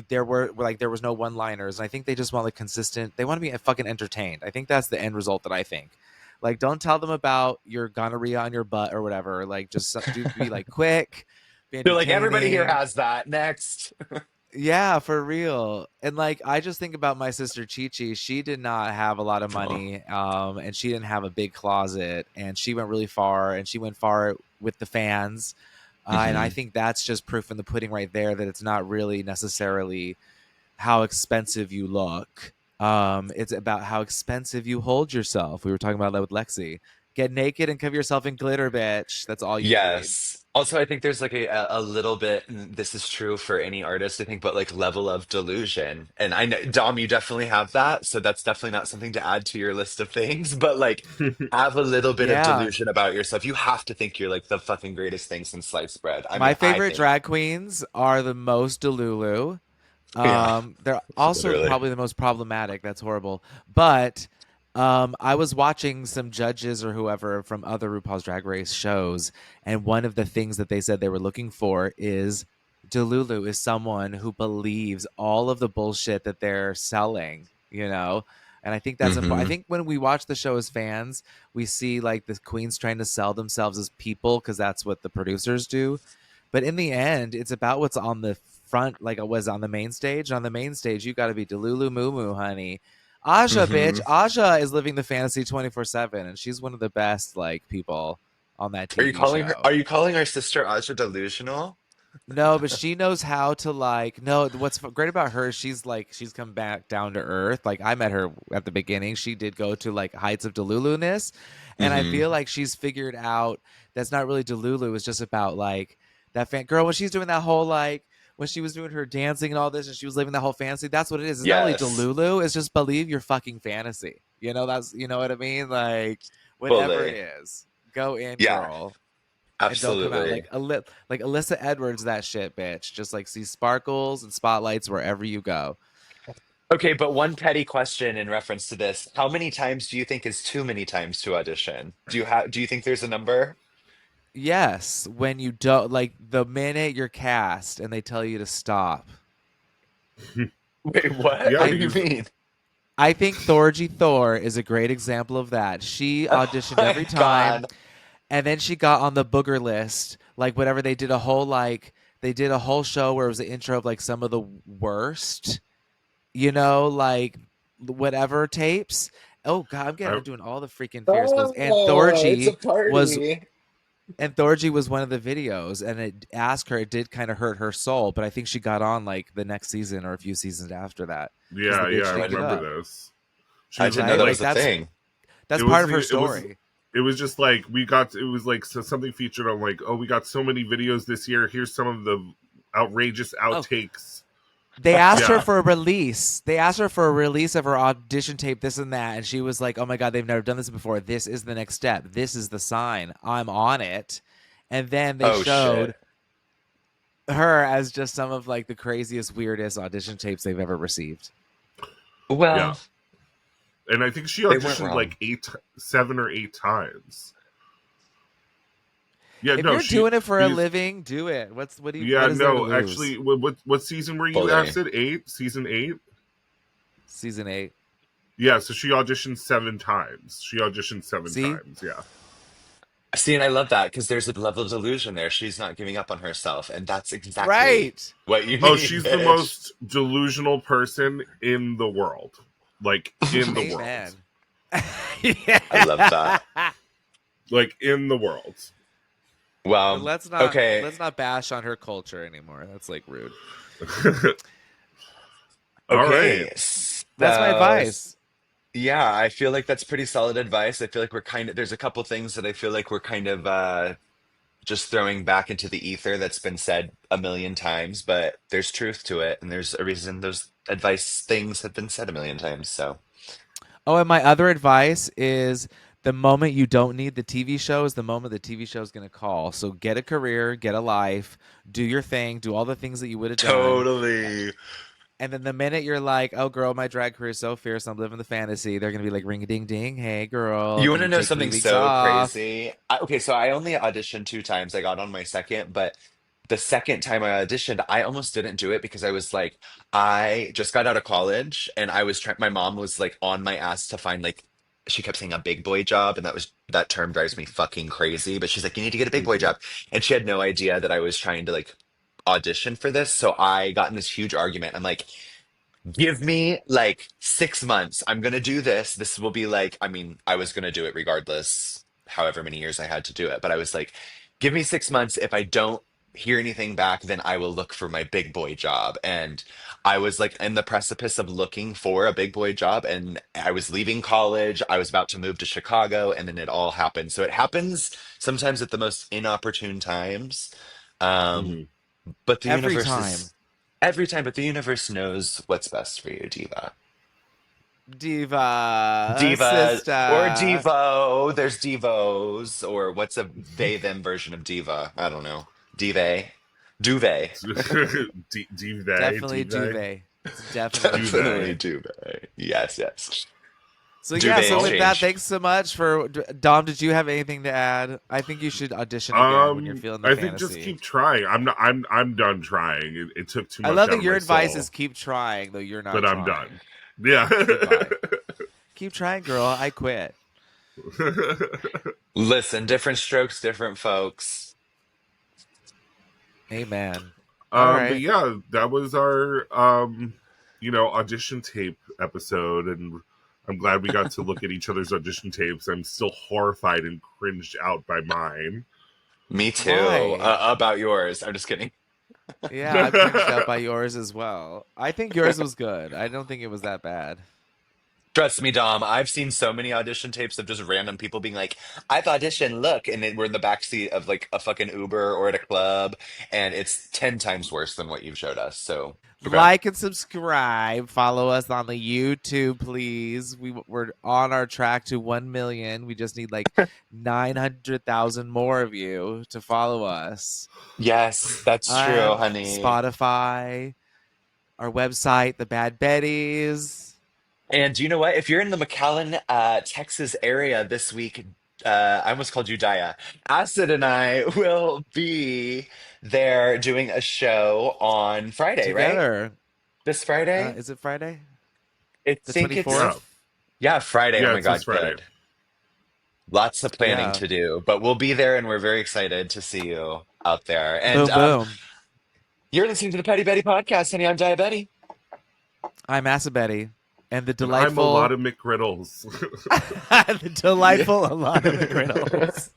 there were like there was no one liners. And I think they just want like consistent. They want to be fucking entertained. I think that's the end result that I think. Like, don't tell them about your gonorrhea on your butt or whatever. Like, just be like quick, be They're like, everybody here entertaining. has that. Next. Yeah, for real. And like I just think about my sister Chi Chi. She did not have a lot of Oh. money, and she didn't have a big closet, and she went really far, and she went far with the fans. And I Hmm. think that's just proof in the pudding right there that it's not really necessarily how expensive you look. It's about how expensive you hold yourself. We were talking about that with Lexi. Get naked and cover yourself in glitter, bitch. That's all you need. Yes. Also, I think there's like a little bit, and this is true for any artist, I think, but like level of delusion. And I know, Dom, you definitely have that. So that's definitely not something to add to your list of things, but like have a little bit of Yeah. delusion about yourself. You have to think you're like the fucking greatest thing since sliced bread. I My mean, I favorite think. drag queens are the most Delulu. Yeah, They're also literally. probably the most problematic. That's horrible. But I was watching some judges or whoever from other RuPaul's Drag Race shows, and one of the things that they said they were looking for is Delulu is someone who believes all of the bullshit that they're selling, And I think that's important. I Hmm. think when we watch the show as fans, we see like the queens trying to sell themselves as people because that's what the producers do. But in the end, it's about what's on the front, like it was on the main stage. On the main stage, you got to be Delulu Moo Moo, honey. Aja, bitch. Hmm. Aja is living the fantasy 24/7, and she's one of the best like people on that TV Are show. you calling our sister Aja delusional? No, but she knows how to like. No, what's great about her? She's come back down to earth. Like I met her at the beginning. She did go to like heights of Delulu-ness, and I Hmm. feel like she's figured out that's not really Delulu. It's just about like that fan girl when she's doing that whole like when she was doing her dancing and all this, and she was living that whole fantasy. That's what it is. It's not really Yes, Delulu. It's just believe your fucking fantasy. That's what I mean. Like whatever it fully. is, go in, Yeah, girl. And don't come out absolutely. like Alyssa Edwards, that shit, bitch. Just like see sparkles and spotlights wherever you go. Okay, but one petty question in reference to this. How many times do you think is too many times to audition? Do you think there's a number? Yes, when you don't like the minute you're cast and they tell you to stop. Wait, what? Yeah, What do I you because mean? I think Thorgy Thor is a great example of that. She Oh auditioned my every time, God. and then she got on the booger list. Like whatever they did a whole show where it was the intro of like some of the worst, like whatever tapes. Oh god, I'm I, doing all the freaking fierce clothes. Oh, it's a Was party. Thorgy was one of the videos, and it asked her. It did kind of hurt her soul, but I think she got on like the next season or a few seasons after that because the yeah, bitch I didn't give remember up. this. She I was didn't know Right? that Like was a that's thing. that's it part was of her it was story. it was just like it was like something featured on like, oh, we got so many videos this year. Here's some of the outrageous Oh, outtakes. they asked her Yeah, for a release. They asked her for a release of her audition tape, this and that, and she was like, "Oh my god, they've never done this before. This is the next step. This is the sign. I'm on it." And then they Oh showed shit. her as just some of like the craziest, weirdest audition tapes they've ever received. yeah. Well, And I think she they weren't auditioned wrong. like 7 or 8 times. Yeah, If no, you're she doing it for a because living, do it. yeah, what is there to no, lose? actually, what season were you Fully. asked at 8? Season 8? Season 8. Yeah, so she auditioned 7 times. She auditioned seven See? times. Yeah. See, and I love that because there's a level of delusion there. She's not giving up on herself, and that's exactly Right. what you Oh, need, she's the bitch. most delusional person in the world. Like in the world. Amen. I love that. Yeah. Like in the world. But Well, okay. let's not bash on her culture anymore. That's like rude. All right. Okay. That's my So, advice. yeah, I feel like that's pretty solid advice. I feel like we're kind of, there's a couple things that I feel like we're kind of just throwing back into the ether that's been said a million times, but there's truth to it. And there's a reason those advice things have been said a million times. So, Oh, and my other advice is the moment you don't need the TV show is the moment the TV show is going to call. So get a career, get a life, do your thing, do all the things that you would have done. totally. And then the minute you're like, oh, girl, my drag career is so fierce, I'm living the fantasy, they're going to be like, ring a ding ding. Hey, girl, You want can to you know take three something weeks so off? crazy? Okay, so I only auditioned 2 times. I got on my second, but the second time I auditioned, I almost didn't do it because I was like, I just got out of college and I was trying, my mom was like on my ass to find like, she kept saying a big boy job, and that term drives me fucking crazy. But she's like, you need to get a big boy Mhm. job. And she had no idea that I was trying to like audition for this. So I got in this huge argument. I'm like, give me like 6 months. I'm gonna do this. This will be like, I mean, I was gonna do it regardless, however many years I had to do it. But I was like, give me 6 months. If I don't hear anything back, then I will look for my big boy job. And I was like in the precipice of looking for a big boy job, and I was leaving college. I was about to move to Chicago, and then it all happened. So it happens sometimes at the most inopportune times. Um, Mhm. but the Every universe time. is every time, but the universe knows what's best for you, Diva. Diva, Diva or sister. Devo. There's Devos, or what's a they them version of Diva? I don't know. Diva. Duvet. Definitely Diva. duvet. It's definitely Definitely duvet. duvet. Yes, yes. So yeah, Duvet so with Oh, that, exchange. thanks so much for Dom. Did you have anything to add? I think you should audition again when you're feeling the I think just fantasy. keep trying. I'm done trying. It took too I much love out that of your my advice is soul, keep trying, though you're not but I'm trying. done. Yeah. Goodbye. Keep trying, girl. I quit. Listen, different strokes, different folks. Amen. All But right. yeah, that was our audition tape episode, and I'm glad we got to look at each other's audition tapes. I'm still horrified and cringed out by mine. Me too. Why? About yours. I'm just kidding. Yeah, I'm cringed out by yours as well. I think yours was good. I don't think it was that bad. Trust me, Dom. I've seen so many audition tapes of just random people being like, "I've auditioned. Look," and then we're in the backseat of like a fucking Uber or at a club, and it's 10 times worse than what you've showed us. So, okay. Like and subscribe. Follow us on the YouTube, please. We're on our track to 1 million. We just need like 900,000 more of you to follow us. Yes, that's true, And honey. Spotify, our website, The Bad Betties. And you know what? If you're in the McAllen, Texas area this week, I almost called you Daya. Acid and I will be there doing a show on Friday, right? Together. This Friday? Is it Friday? I The think it's, Yeah, 24th? yeah, Friday. Oh yeah, my it's this God, Friday. good. Lots of planning Yeah. to do, but we'll be there and we're very excited to see you out there. And Boom, boom. you're listening to the Petty Betty podcast, honey. I'm Diabetti. I'm Acid Betty. And the And I'm a lot delightful, of McGriddles. the Yeah. delightful Alana McGriddles.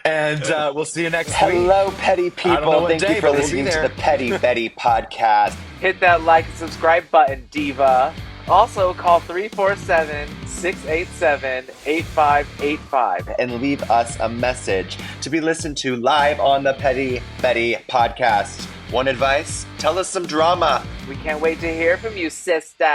And we'll see you next week. Hello, petty I don't know people. what Thank day, you for but we'll be listening to there. the Petty Betty podcast. Hit that like and subscribe button, Diva. Also, call 347-687-8585. And leave us a message to be listened to live on the Petty Betty podcast. One advice, tell us some drama. We can't wait to hear from you, sister.